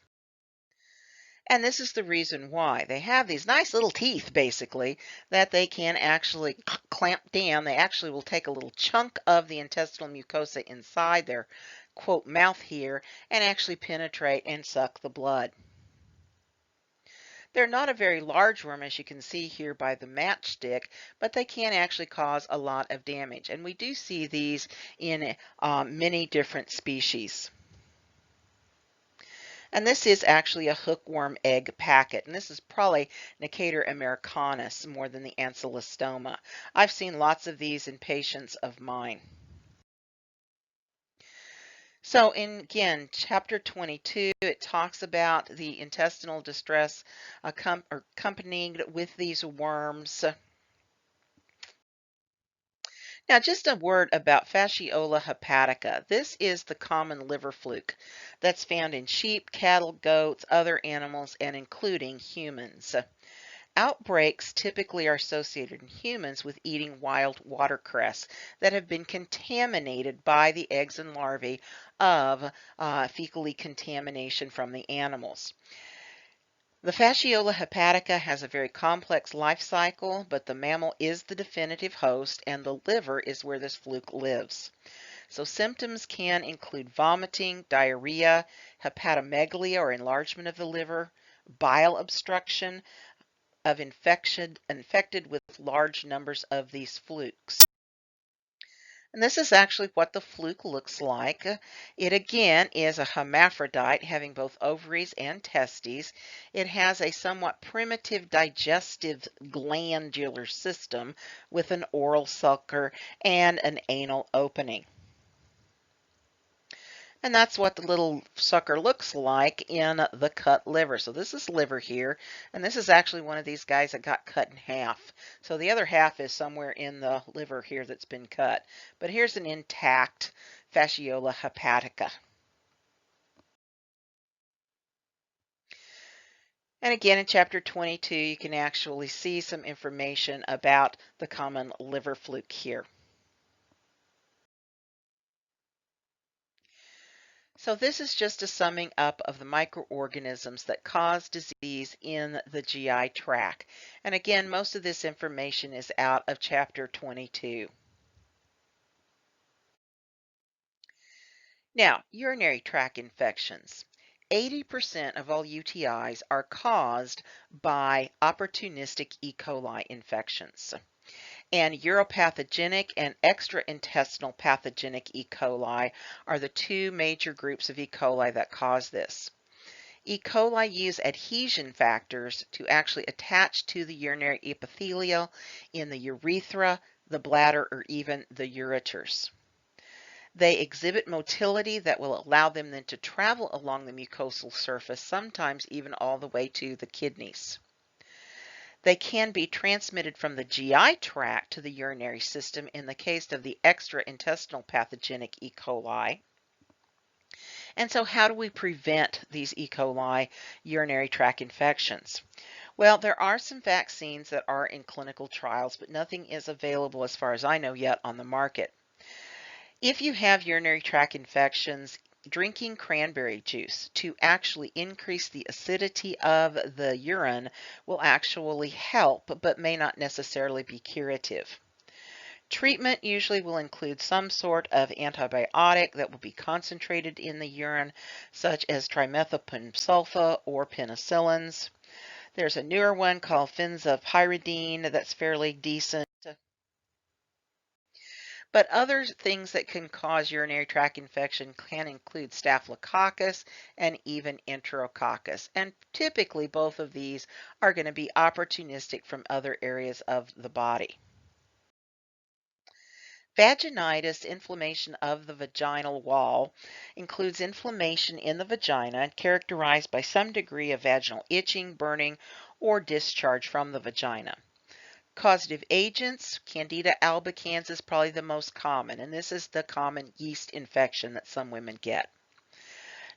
And this is the reason why. They have these nice little teeth, basically, that they can actually clamp down. They actually will take a little chunk of the intestinal mucosa inside their, quote, mouth here and actually penetrate and suck the blood. They're not a very large worm, as you can see here by the matchstick, but they can actually cause a lot of damage. And we do see these in many different species. And this is actually a hookworm egg packet. And this is probably Necator americanus more than the ancylostoma. I've seen lots of these in patients of mine. So again, chapter 22, it talks about the intestinal distress accompanied with these worms. Now, just a word about Fasciola hepatica. This is the common liver fluke that's found in sheep, cattle, goats, other animals, and including humans. Outbreaks typically are associated in humans with eating wild watercress that have been contaminated by the eggs and larvae of fecally contamination from the animals. The Fasciola hepatica has a very complex life cycle, but the mammal is the definitive host, and the liver is where this fluke lives. So symptoms can include vomiting, diarrhea, hepatomegaly or enlargement of the liver, bile obstruction of infected with large numbers of these flukes. And this is actually what the fluke looks like. It again is a hermaphrodite having both ovaries and testes. It has a somewhat primitive digestive glandular system with an oral sucker and an anal opening. And that's what the little sucker looks like in the cut liver. So this is liver here, and this is actually one of these guys that got cut in half. So the other half is somewhere in the liver here that's been cut. But here's an intact Fasciola hepatica. And again, in chapter 22, you can actually see some information about the common liver fluke here. So this is just a summing up of the microorganisms that cause disease in the GI tract. And again, most of this information is out of chapter 22. Now, urinary tract infections. 80% of all UTIs are caused by opportunistic E. coli infections. And uropathogenic and extraintestinal pathogenic E. coli are the two major groups of E. coli that cause this. E. coli use adhesion factors to actually attach to the urinary epithelial in the urethra, the bladder, or even the ureters. They exhibit motility that will allow them then to travel along the mucosal surface, sometimes even all the way to the kidneys. They can be transmitted from the GI tract to the urinary system in the case of the extraintestinal pathogenic E. coli. And so how do we prevent these E. coli urinary tract infections? Well, there are some vaccines that are in clinical trials, but nothing is available as far as I know yet on the market. If you have urinary tract infections, drinking cranberry juice to actually increase the acidity of the urine will actually help, but may not necessarily be curative. Treatment usually will include some sort of antibiotic that will be concentrated in the urine, such as trimethoprim sulfa or penicillins. There's a newer one called fenzapiridine that's fairly decent. But other things that can cause urinary tract infection can include staphylococcus and even enterococcus. And typically both of these are going to be opportunistic from other areas of the body. Vaginitis, inflammation of the vaginal wall, includes inflammation in the vagina characterized by some degree of vaginal itching, burning, or discharge from the vagina. Causative agents, Candida albicans is probably the most common, and this is the common yeast infection that some women get.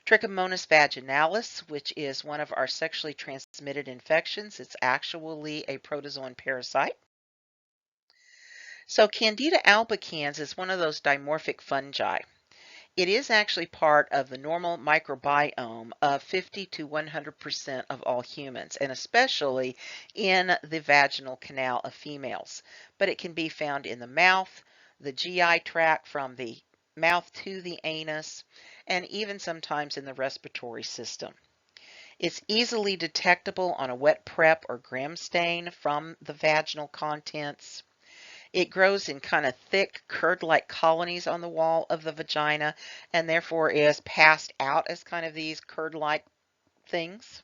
Trichomonas vaginalis, which is one of our sexually transmitted infections. It's actually a protozoan parasite. So Candida albicans is one of those dimorphic fungi. It is actually part of the normal microbiome of 50 to 100% of all humans, and especially in the vaginal canal of females. But it can be found in the mouth, the GI tract from the mouth to the anus, and even sometimes in the respiratory system. It's easily detectable on a wet prep or gram stain from the vaginal contents. It grows in kind of thick, curd-like colonies on the wall of the vagina and therefore is passed out as kind of these curd-like things.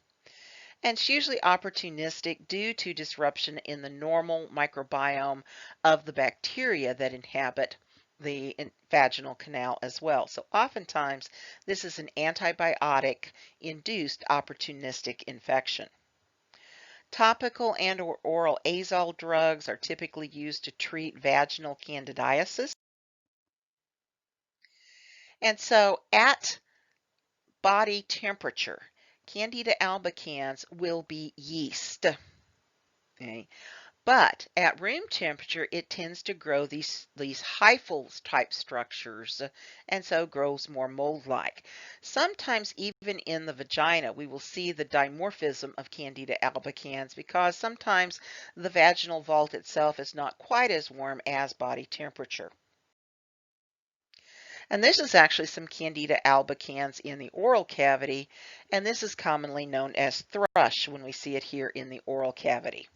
And it's usually opportunistic due to disruption in the normal microbiome of the bacteria that inhabit the vaginal canal as well. So oftentimes this is an antibiotic-induced opportunistic infection. Topical and or oral azole drugs are typically used to treat vaginal candidiasis. And so at body temperature, Candida albicans will be yeast. Okay. But at room temperature, it tends to grow these hyphal type structures and so grows more mold-like. Sometimes even in the vagina, we will see the dimorphism of Candida albicans because sometimes the vaginal vault itself is not quite as warm as body temperature. And this is actually some Candida albicans in the oral cavity, and this is commonly known as thrush when we see it here in the oral cavity.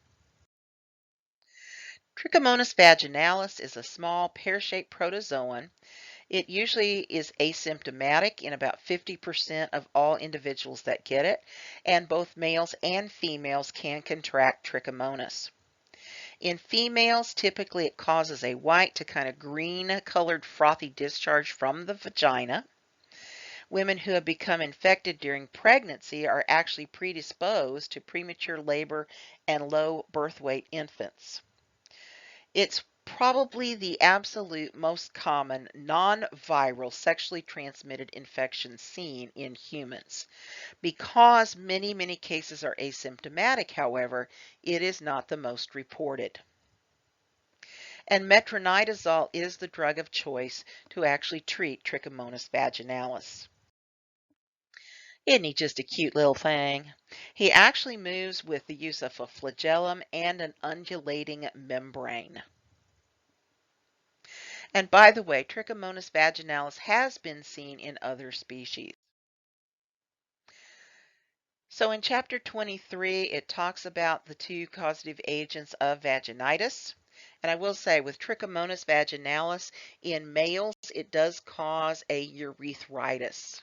Trichomonas vaginalis is a small pear-shaped protozoan. It usually is asymptomatic in about 50% of all individuals that get it, and both males and females can contract trichomonas. In females, typically it causes a white to kind of green colored frothy discharge from the vagina. Women who have become infected during pregnancy are actually predisposed to premature labor and low birth weight infants. It's probably the absolute most common non-viral sexually transmitted infection seen in humans. Because many cases are asymptomatic, however, it is not the most reported. And metronidazole is the drug of choice to actually treat Trichomonas vaginalis. Isn't he just a cute little thing? He actually moves with the use of a flagellum and an undulating membrane. And by the way, Trichomonas vaginalis has been seen in other species. So in chapter 23, it talks about the two causative agents of vaginitis. And I will say with Trichomonas vaginalis, in males, it does cause a urethritis.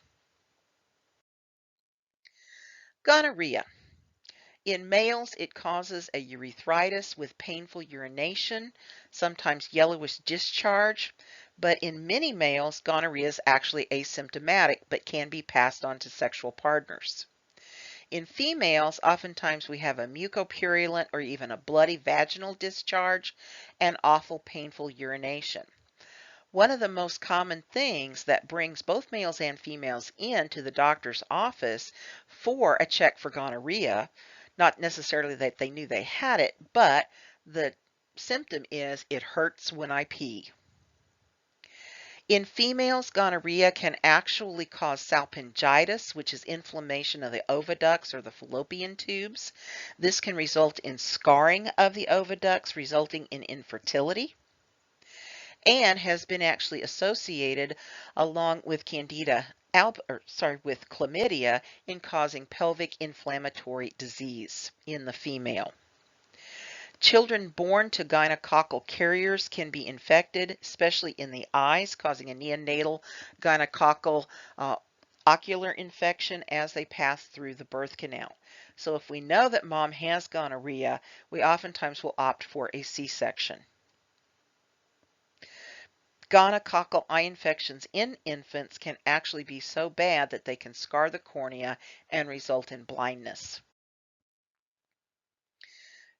Gonorrhea. In males, it causes a urethritis with painful urination, sometimes yellowish discharge, but in many males, gonorrhea is actually asymptomatic but can be passed on to sexual partners. In females, oftentimes we have a mucopurulent or even a bloody vaginal discharge and awful painful urination. One of the most common things that brings both males and females into the doctor's office for a check for gonorrhea, not necessarily that they knew they had it, but the symptom is it hurts when I pee. In females, gonorrhea can actually cause salpingitis, which is inflammation of the oviducts or the fallopian tubes. This can result in scarring of the oviducts, resulting in infertility, and has been actually associated along with with chlamydia in causing pelvic inflammatory disease in the female. Children born to gynococcal carriers can be infected, especially in the eyes, causing a neonatal gynococcal ocular infection as they pass through the birth canal. So if we know that mom has gonorrhea, we oftentimes will opt for a C-section. Gonococcal eye infections in infants can actually be so bad that they can scar the cornea and result in blindness.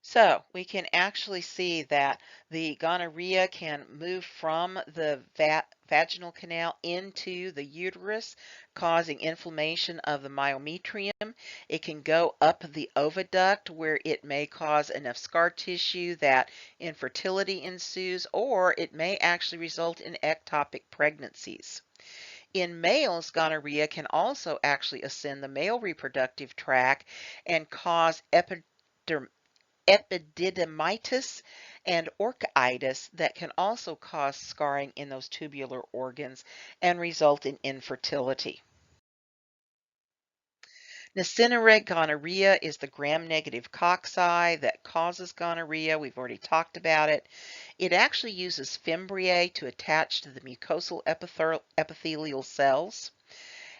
So we can actually see that the gonorrhea can move from the vaginal canal into the uterus, causing inflammation of the myometrium. It can go up the oviduct where it may cause enough scar tissue that infertility ensues, or it may actually result in ectopic pregnancies. In males, gonorrhea can also actually ascend the male reproductive tract and cause epididymitis and orchitis that can also cause scarring in those tubular organs and result in infertility. Necinnerate gonorrhea is the gram-negative cocci that causes gonorrhea. We've already talked about it. It actually uses fimbriae to attach to the mucosal epithelial cells.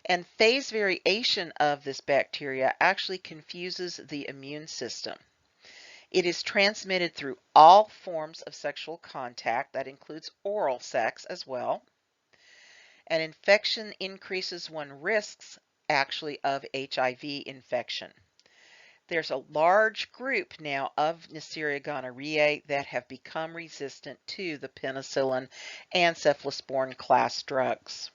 And phase variation of this bacteria actually confuses the immune system. It is transmitted through all forms of sexual contact. That includes oral sex as well. An infection increases one risks actually of HIV infection. There's a large group now of Neisseria gonorrhoeae that have become resistant to the penicillin and cephalosporin class drugs.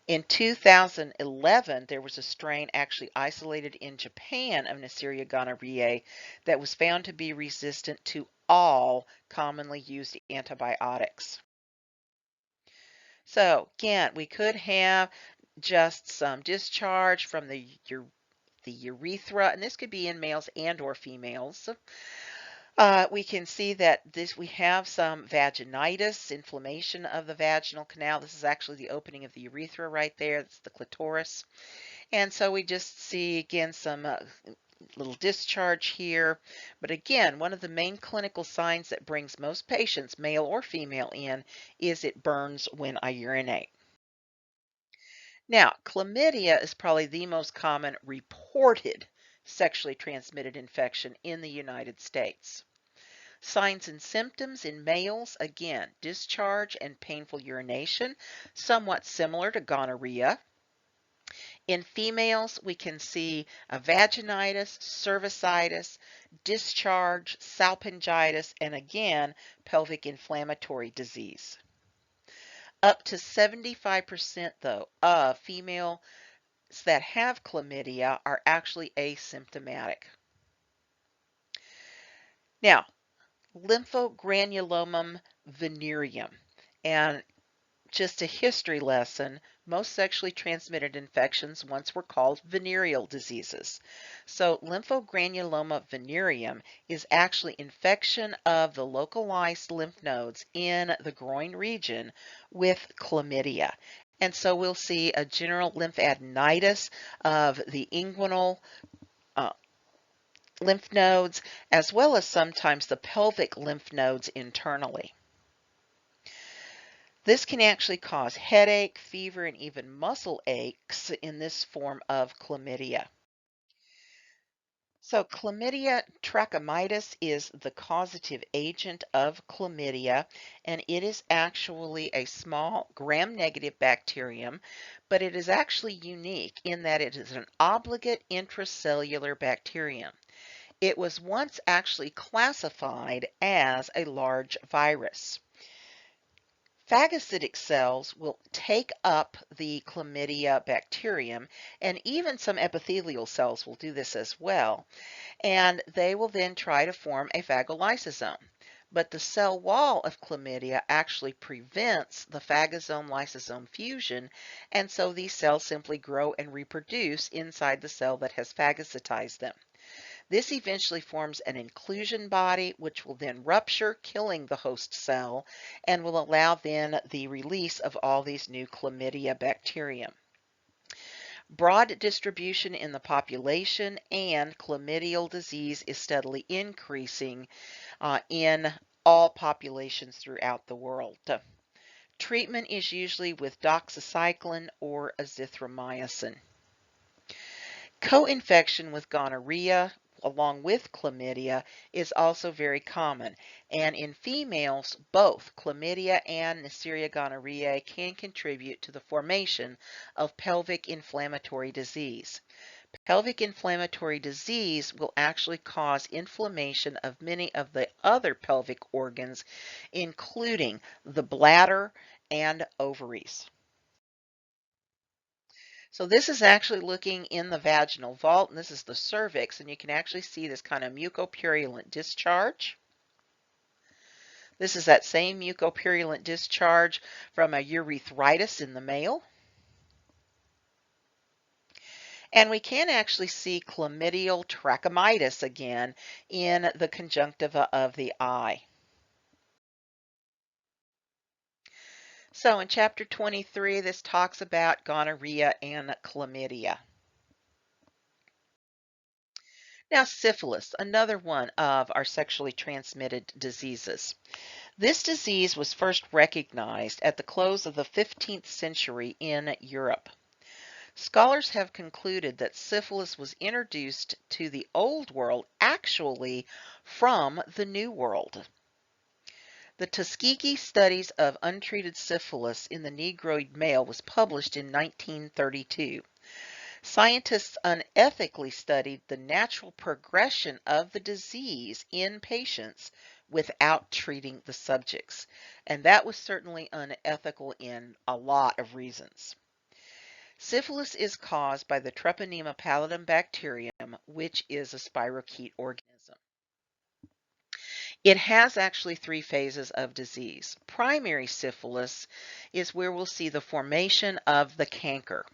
In 2011, there was a strain actually isolated in Japan of Neisseria gonorrhoeae that was found to be resistant to all commonly used antibiotics. So again, we could have just some discharge from the urethra, and this could be in males and or females. We can see that we have some vaginitis, inflammation of the vaginal canal. This is actually the opening of the urethra right there. That's the clitoris. And so we just see again some little discharge here. But again, one of the main clinical signs that brings most patients, male or female, in is it burns when I urinate. Now, chlamydia is probably the most common reported sexually transmitted infection in the United States. Signs and symptoms in males, again, discharge and painful urination, somewhat similar to gonorrhea. In females, we can see a vaginitis, cervicitis, discharge, salpingitis, and again, pelvic inflammatory disease. Up to 75% though of females that have chlamydia are actually asymptomatic. Now, lymphogranulomum venereum, and just a history lesson, most sexually transmitted infections once were called venereal diseases. So lymphogranuloma venereum is actually infection of the localized lymph nodes in the groin region with chlamydia. And so we'll see a general lymphadenitis of the inguinal lymph nodes, as well as sometimes the pelvic lymph nodes internally. This can actually cause headache, fever, and even muscle aches in this form of chlamydia. So chlamydia trachomatis is the causative agent of chlamydia, and it is actually a small gram-negative bacterium, but it is actually unique in that it is an obligate intracellular bacterium. It was once actually classified as a large virus. Phagocytic cells will take up the chlamydia bacterium, and even some epithelial cells will do this as well, and they will then try to form a phagolysosome. But the cell wall of chlamydia actually prevents the phagosome-lysosome fusion, and so these cells simply grow and reproduce inside the cell that has phagocytized them. This eventually forms an inclusion body, which will then rupture, killing the host cell, and will allow then the release of all these new chlamydia bacterium. Broad distribution in the population, and chlamydial disease is steadily increasing in all populations throughout the world. Treatment is usually with doxycycline or azithromycin. Co-infection with gonorrhea along with chlamydia is also very common, and in females both chlamydia and Neisseria gonorrhoeae can contribute to the formation of pelvic inflammatory disease. Pelvic inflammatory disease will actually cause inflammation of many of the other pelvic organs, including the bladder and ovaries. So this is actually looking in the vaginal vault, and this is the cervix, and you can actually see this kind of mucopurulent discharge. This is that same mucopurulent discharge from a urethritis in the male. And we can actually see chlamydial trachomitis again in the conjunctiva of the eye. So in chapter 23, this talks about gonorrhea and chlamydia. Now, syphilis, another one of our sexually transmitted diseases. This disease was first recognized at the close of the 15th century in Europe. Scholars have concluded that syphilis was introduced to the Old World actually from the New World. The Tuskegee Studies of Untreated Syphilis in the Negroid Male was published in 1932. Scientists unethically studied the natural progression of the disease in patients without treating the subjects, and that was certainly unethical in a lot of reasons. Syphilis is caused by the Treponema pallidum bacterium, which is a spirochete organism. It has actually three phases of disease. Primary syphilis is where we'll see the formation of the canker.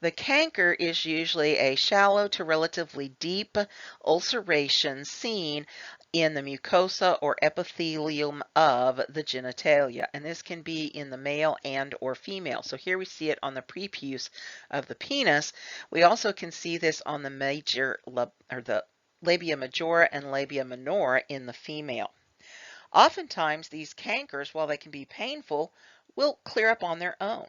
The canker is usually a shallow to relatively deep ulceration seen in the mucosa or epithelium of the genitalia, and this can be in the male and or female. So here we see it on the prepuce of the penis. We also can see this on the the labia majora and labia minora in the female. Oftentimes these cankers, while they can be painful, will clear up on their own.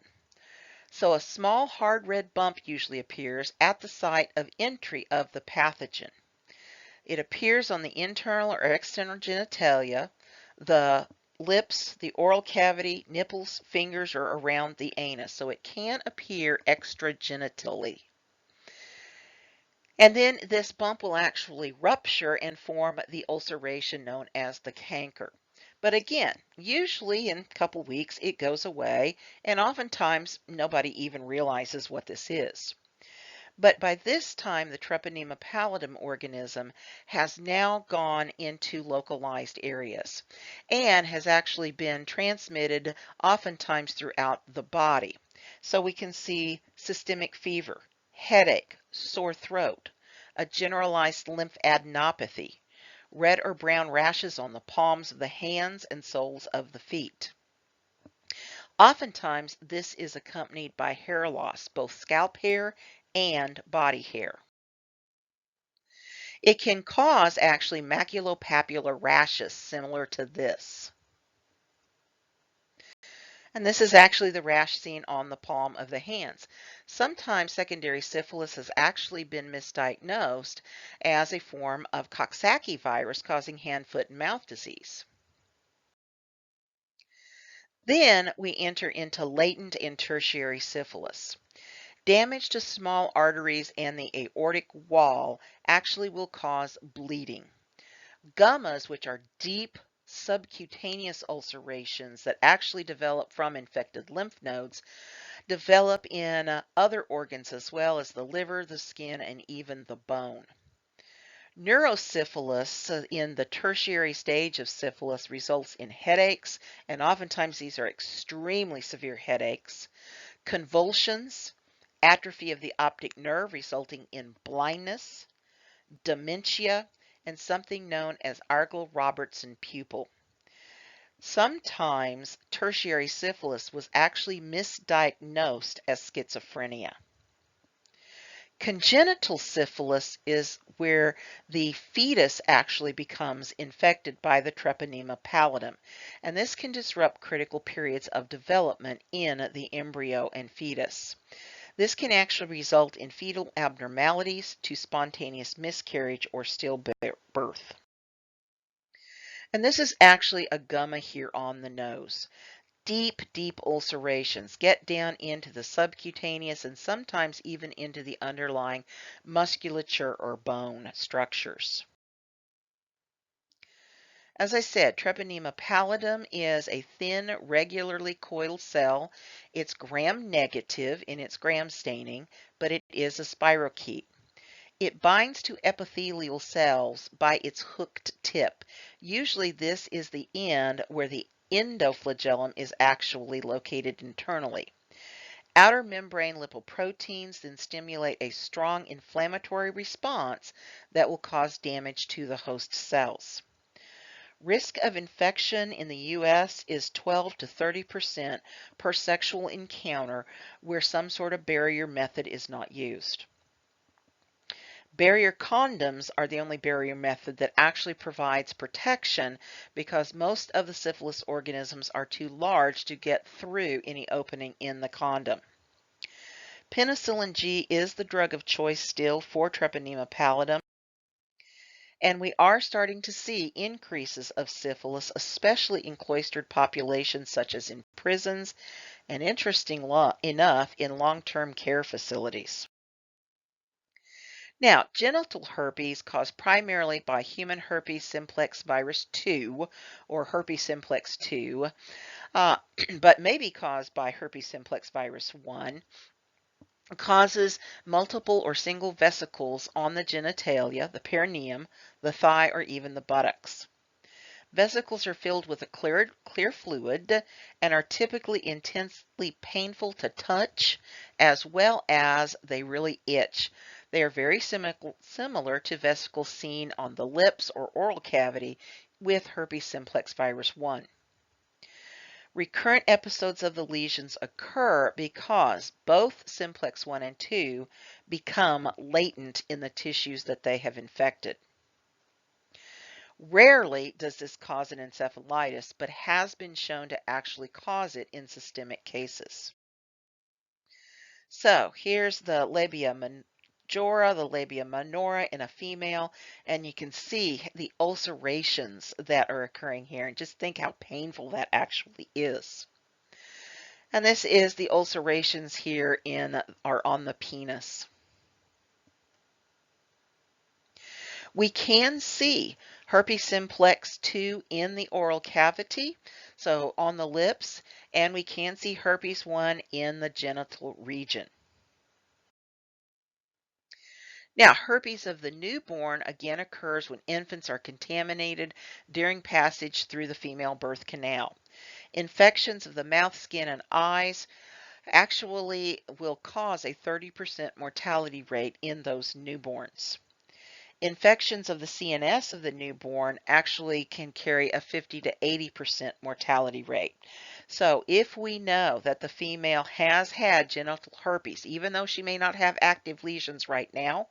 So a small hard red bump usually appears at the site of entry of the pathogen. It appears on the internal or external genitalia, the lips, the oral cavity, nipples, fingers, or around the anus. So it can appear extragenitally. And then this bump will actually rupture and form the ulceration known as the canker. But again, usually in a couple weeks it goes away, and oftentimes nobody even realizes what this is. But by this time, the Treponema pallidum organism has now gone into localized areas and has actually been transmitted oftentimes throughout the body. So we can see systemic fever, headache, sore throat, a generalized lymphadenopathy, red or brown rashes on the palms of the hands and soles of the feet. Oftentimes, this is accompanied by hair loss, both scalp hair and body hair. It can cause actually maculopapular rashes similar to this. And this is actually the rash seen on the palm of the hands. Sometimes secondary syphilis has actually been misdiagnosed as a form of Coxsackie virus causing hand, foot, and mouth disease. Then we enter into latent and tertiary syphilis. Damage to small arteries and the aortic wall actually will cause bleeding. Gummas, which are deep subcutaneous ulcerations that actually develop from infected lymph nodes, develop in other organs as well as the liver, the skin, and even the bone. Neurosyphilis in the tertiary stage of syphilis results in headaches, and oftentimes these are extremely severe headaches, convulsions, atrophy of the optic nerve resulting in blindness, dementia, and something known as Argyll-Robertson pupil. Sometimes tertiary syphilis was actually misdiagnosed as schizophrenia. Congenital syphilis is where the fetus actually becomes infected by the Treponema pallidum, and this can disrupt critical periods of development in the embryo and fetus. This can actually result in fetal abnormalities to spontaneous miscarriage or stillbirth. And this is actually a gumma here on the nose. Deep, deep ulcerations get down into the subcutaneous and sometimes even into the underlying musculature or bone structures. As I said, Treponema pallidum is a thin, regularly coiled cell. It's gram-negative in its gram staining, but it is a spirochete. It binds to epithelial cells by its hooked tip. Usually this is the end where the endoflagellum is actually located internally. Outer membrane lipoproteins then stimulate a strong inflammatory response that will cause damage to the host cells. Risk of infection in the U.S. is 12 to 30% per sexual encounter where some sort of barrier method is not used. Barrier condoms are the only barrier method that actually provides protection because most of the syphilis organisms are too large to get through any opening in the condom. Penicillin G is the drug of choice still for Treponema pallidum, and we are starting to see increases of syphilis, especially in cloistered populations such as in prisons and, interesting enough, in long-term care facilities. Now, genital herpes caused primarily by human herpes simplex virus 2 or herpes simplex 2, but may be caused by herpes simplex virus 1, causes multiple or single vesicles on the genitalia, the perineum, the thigh, or even the buttocks. Vesicles are filled with a clear fluid and are typically intensely painful to touch, as well as they really itch. They are very similar to vesicles seen on the lips or oral cavity with herpes simplex virus 1. Recurrent episodes of the lesions occur because both simplex 1 and 2 become latent in the tissues that they have infected. Rarely does this cause an encephalitis, but has been shown to actually cause it in systemic cases. So here's the labia majora, the labia minora in a female, and you can see the ulcerations that are occurring here, and just think how painful that actually is. And this is the ulcerations here are on the penis. We can see herpes simplex 2 in the oral cavity, so on the lips, and we can see herpes 1 in the genital region. Now, herpes of the newborn again occurs when infants are contaminated during passage through the female birth canal. Infections of the mouth, skin, and eyes actually will cause a 30% mortality rate in those newborns. Infections of the CNS of the newborn actually can carry a 50 to 80% mortality rate. So if we know that the female has had genital herpes, even though she may not have active lesions right now,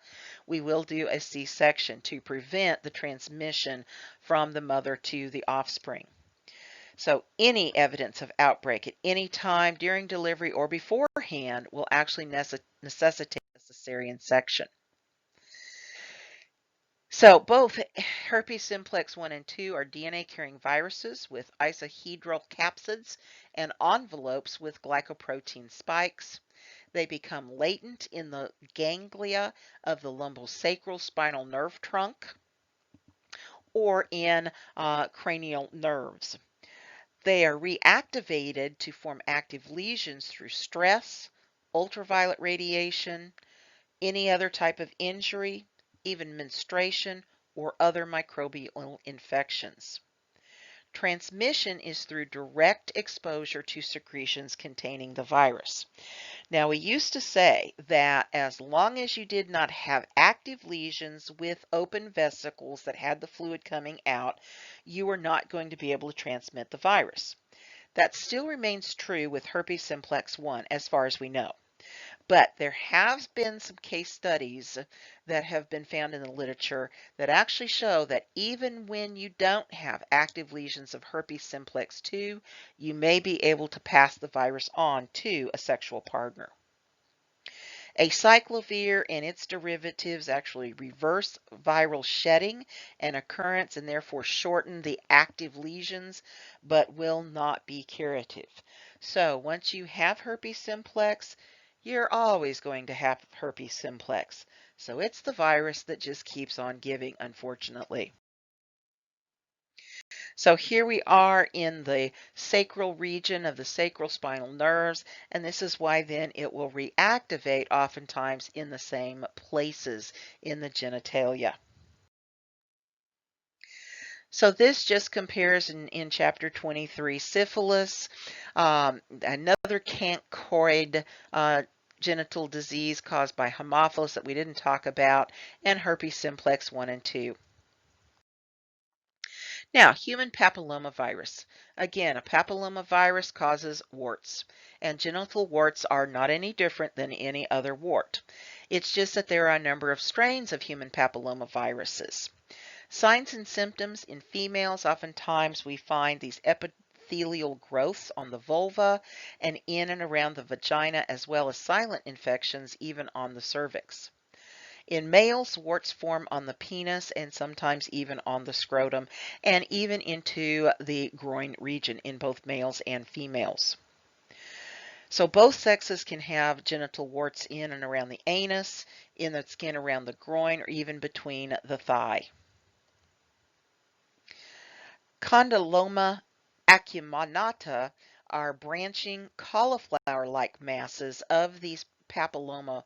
we will do a C-section to prevent the transmission from the mother to the offspring. So any evidence of outbreak at any time during delivery or beforehand will actually necessitate a cesarean section. So both herpes simplex 1 and 2 are DNA-carrying viruses with isohedral capsids and envelopes with glycoprotein spikes. They become latent in the ganglia of the lumbosacral spinal nerve trunk or in cranial nerves. They are reactivated to form active lesions through stress, ultraviolet radiation, any other type of injury, even menstruation, or other microbial infections. Transmission is through direct exposure to secretions containing the virus. Now, we used to say that as long as you did not have active lesions with open vesicles that had the fluid coming out, you were not going to be able to transmit the virus. That still remains true with herpes simplex 1 as far as we know. But there have been some case studies that have been found in the literature that actually show that even when you don't have active lesions of herpes simplex 2, you may be able to pass the virus on to a sexual partner. Acyclovir and its derivatives actually reverse viral shedding and occurrence and therefore shorten the active lesions, but will not be curative. So once you have herpes simplex, you're always going to have herpes simplex. So it's the virus that just keeps on giving, unfortunately. So here we are in the sacral region of the sacral spinal nerves, and this is why then it will reactivate oftentimes in the same places in the genitalia. So this just compares in chapter 23, syphilis, another cancoid genital disease caused by Haemophilus that we didn't talk about, and herpes simplex 1 and 2. Now, human papillomavirus. Again, a papillomavirus causes warts, and genital warts are not any different than any other wart. It's just that there are a number of strains of human papillomaviruses. Signs and symptoms in females, oftentimes we find these epithelial growths on the vulva and in and around the vagina, as well as silent infections even on the cervix. In males, warts form on the penis and sometimes even on the scrotum and even into the groin region in both males and females. So both sexes can have genital warts in and around the anus, in the skin around the groin, or even between the thigh. Condyloma acuminata are branching cauliflower-like masses of these papilloma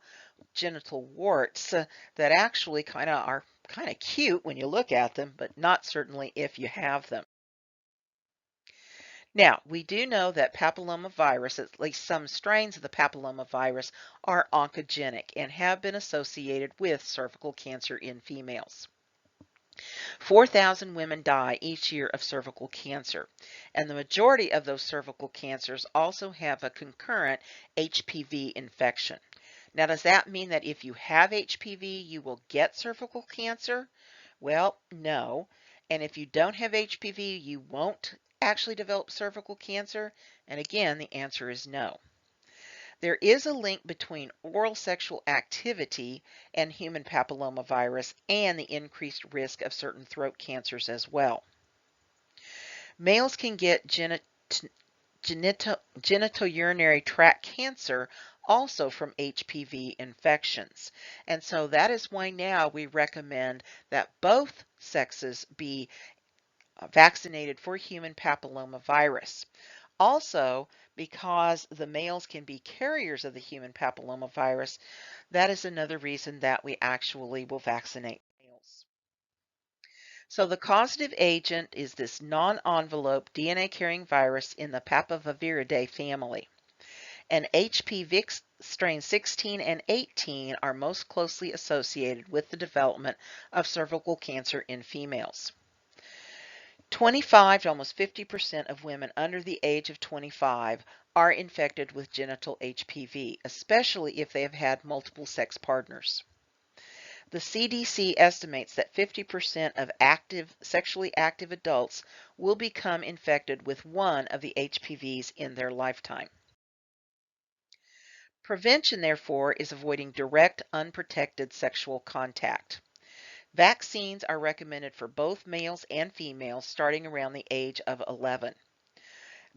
genital warts that actually are kind of cute when you look at them, but not certainly if you have them. Now, we do know that papillomavirus, at least some strains of the papillomavirus, are oncogenic and have been associated with cervical cancer in females. 4,000 women die each year of cervical cancer, and the majority of those cervical cancers also have a concurrent HPV infection. Now, does that mean that if you have HPV, you will get cervical cancer? Well, no. And if you don't have HPV, you won't actually develop cervical cancer? And again, the answer is no. There is a link between oral sexual activity and human papillomavirus and the increased risk of certain throat cancers as well. Males can get genitourinary tract cancer also from HPV infections. And so that is why now we recommend that both sexes be vaccinated for human papillomavirus. Also, because the males can be carriers of the human papillomavirus, that is another reason that we actually will vaccinate males. So the causative agent is this non-envelope DNA-carrying virus in the Papaviridae family. And HPV strain 16 and 18 are most closely associated with the development of cervical cancer in females. 25 to almost 50% of women under the age of 25 are infected with genital HPV, especially if they have had multiple sex partners. The CDC estimates that 50% of sexually active adults will become infected with one of the HPVs in their lifetime. Prevention, therefore, is avoiding direct, unprotected sexual contact. Vaccines are recommended for both males and females starting around the age of 11.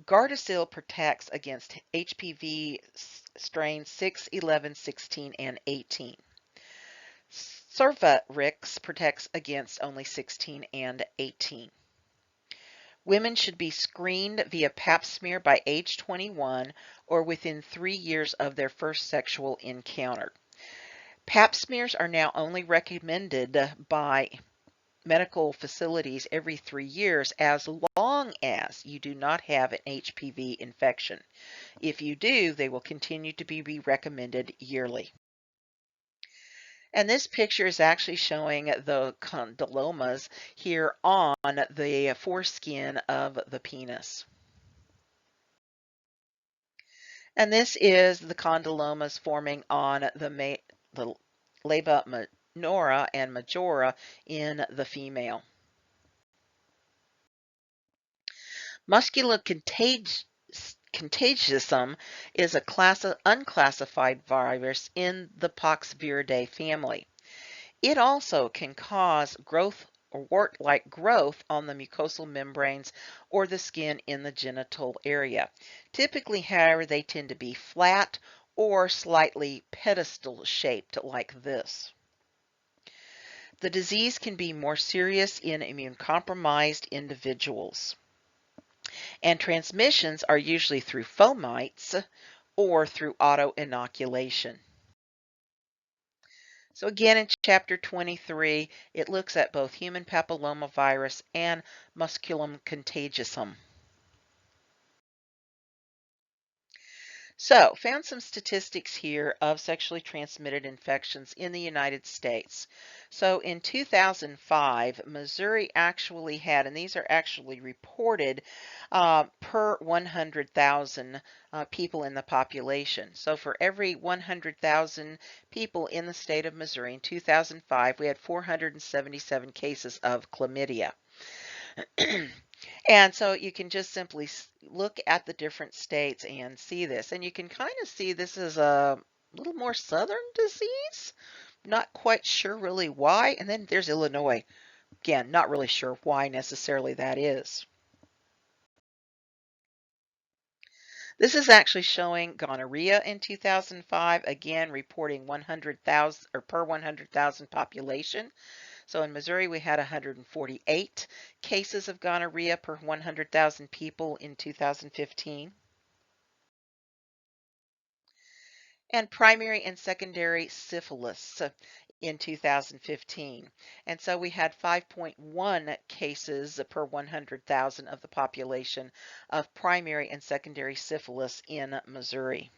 Gardasil protects against HPV strains 6, 11, 16, and 18. Cervarix protects against only 16 and 18. Women should be screened via pap smear by age 21 or within 3 years of their first sexual encounter. Pap smears are now only recommended by medical facilities every 3 years as long as you do not have an HPV infection. If you do, they will continue to be recommended yearly. And this picture is actually showing the condylomas here on the foreskin of the penis. And this is the condylomas forming on the labia minora and majora in the female. Musculocontagious contagiosum is a unclassified virus in the Poxviridae family. It also can cause growth or wart-like growth on the mucosal membranes or the skin in the genital area. Typically, however, they tend to be flat or slightly pedestal-shaped like this. The disease can be more serious in immune-compromised individuals. And transmissions are usually through fomites or through auto-inoculation. So again, in chapter 23, it looks at both human papillomavirus and musculum contagiosum. So, found some statistics here of sexually transmitted infections in the United States. So, in 2005, Missouri actually had, and these are actually reported per 100,000 people in the population. So, for every 100,000 people in the state of Missouri in 2005, we had 477 cases of chlamydia. And so you can just simply look at the different states and see this. And you can kind of see this is a little more southern disease. Not quite sure really why. And then there's Illinois. Again, not really sure why necessarily that is. This is actually showing gonorrhea in 2005, again reporting 100,000 or per 100,000 population. So in Missouri, we had 148 cases of gonorrhea per 100,000 people in 2015. And primary and secondary syphilis in 2015. And so we had 5.1 cases per 100,000 of the population of primary and secondary syphilis in Missouri.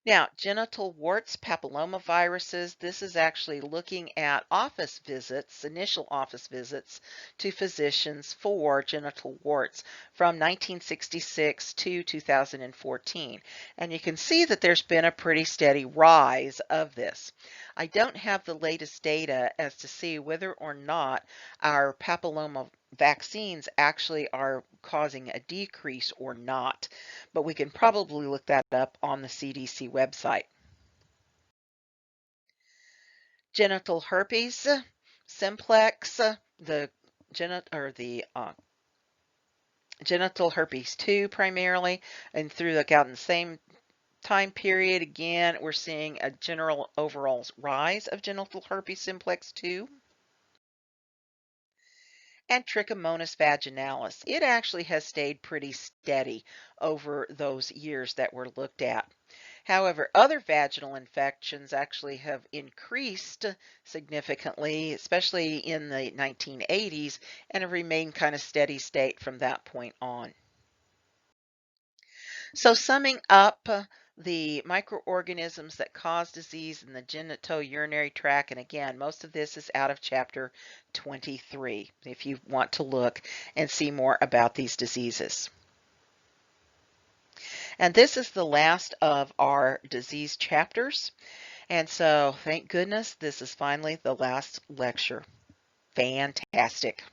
Now, genital warts, papillomaviruses, this is actually looking at office visits, initial office visits to physicians for genital warts from 1966 to 2014. And you can see that there's been a pretty steady rise of this. I don't have the latest data as to see whether or not our papilloma vaccines actually are causing a decrease or not, but we can probably look that up on the CDC website. Genital herpes simplex, the genital herpes 2 primarily, and through in the same time period, again, we're seeing a general overall rise of genital herpes simplex 2. And Trichomonas vaginalis. It actually has stayed pretty steady over those years that were looked at. However, other vaginal infections actually have increased significantly, especially in the 1980s, and have remained kind of steady state from that point on. So summing up, the microorganisms that cause disease in the genitourinary tract, and again, most of this is out of chapter 23, if you want to look and see more about these diseases. And this is the last of our disease chapters. And so, thank goodness, this is finally the last lecture. Fantastic.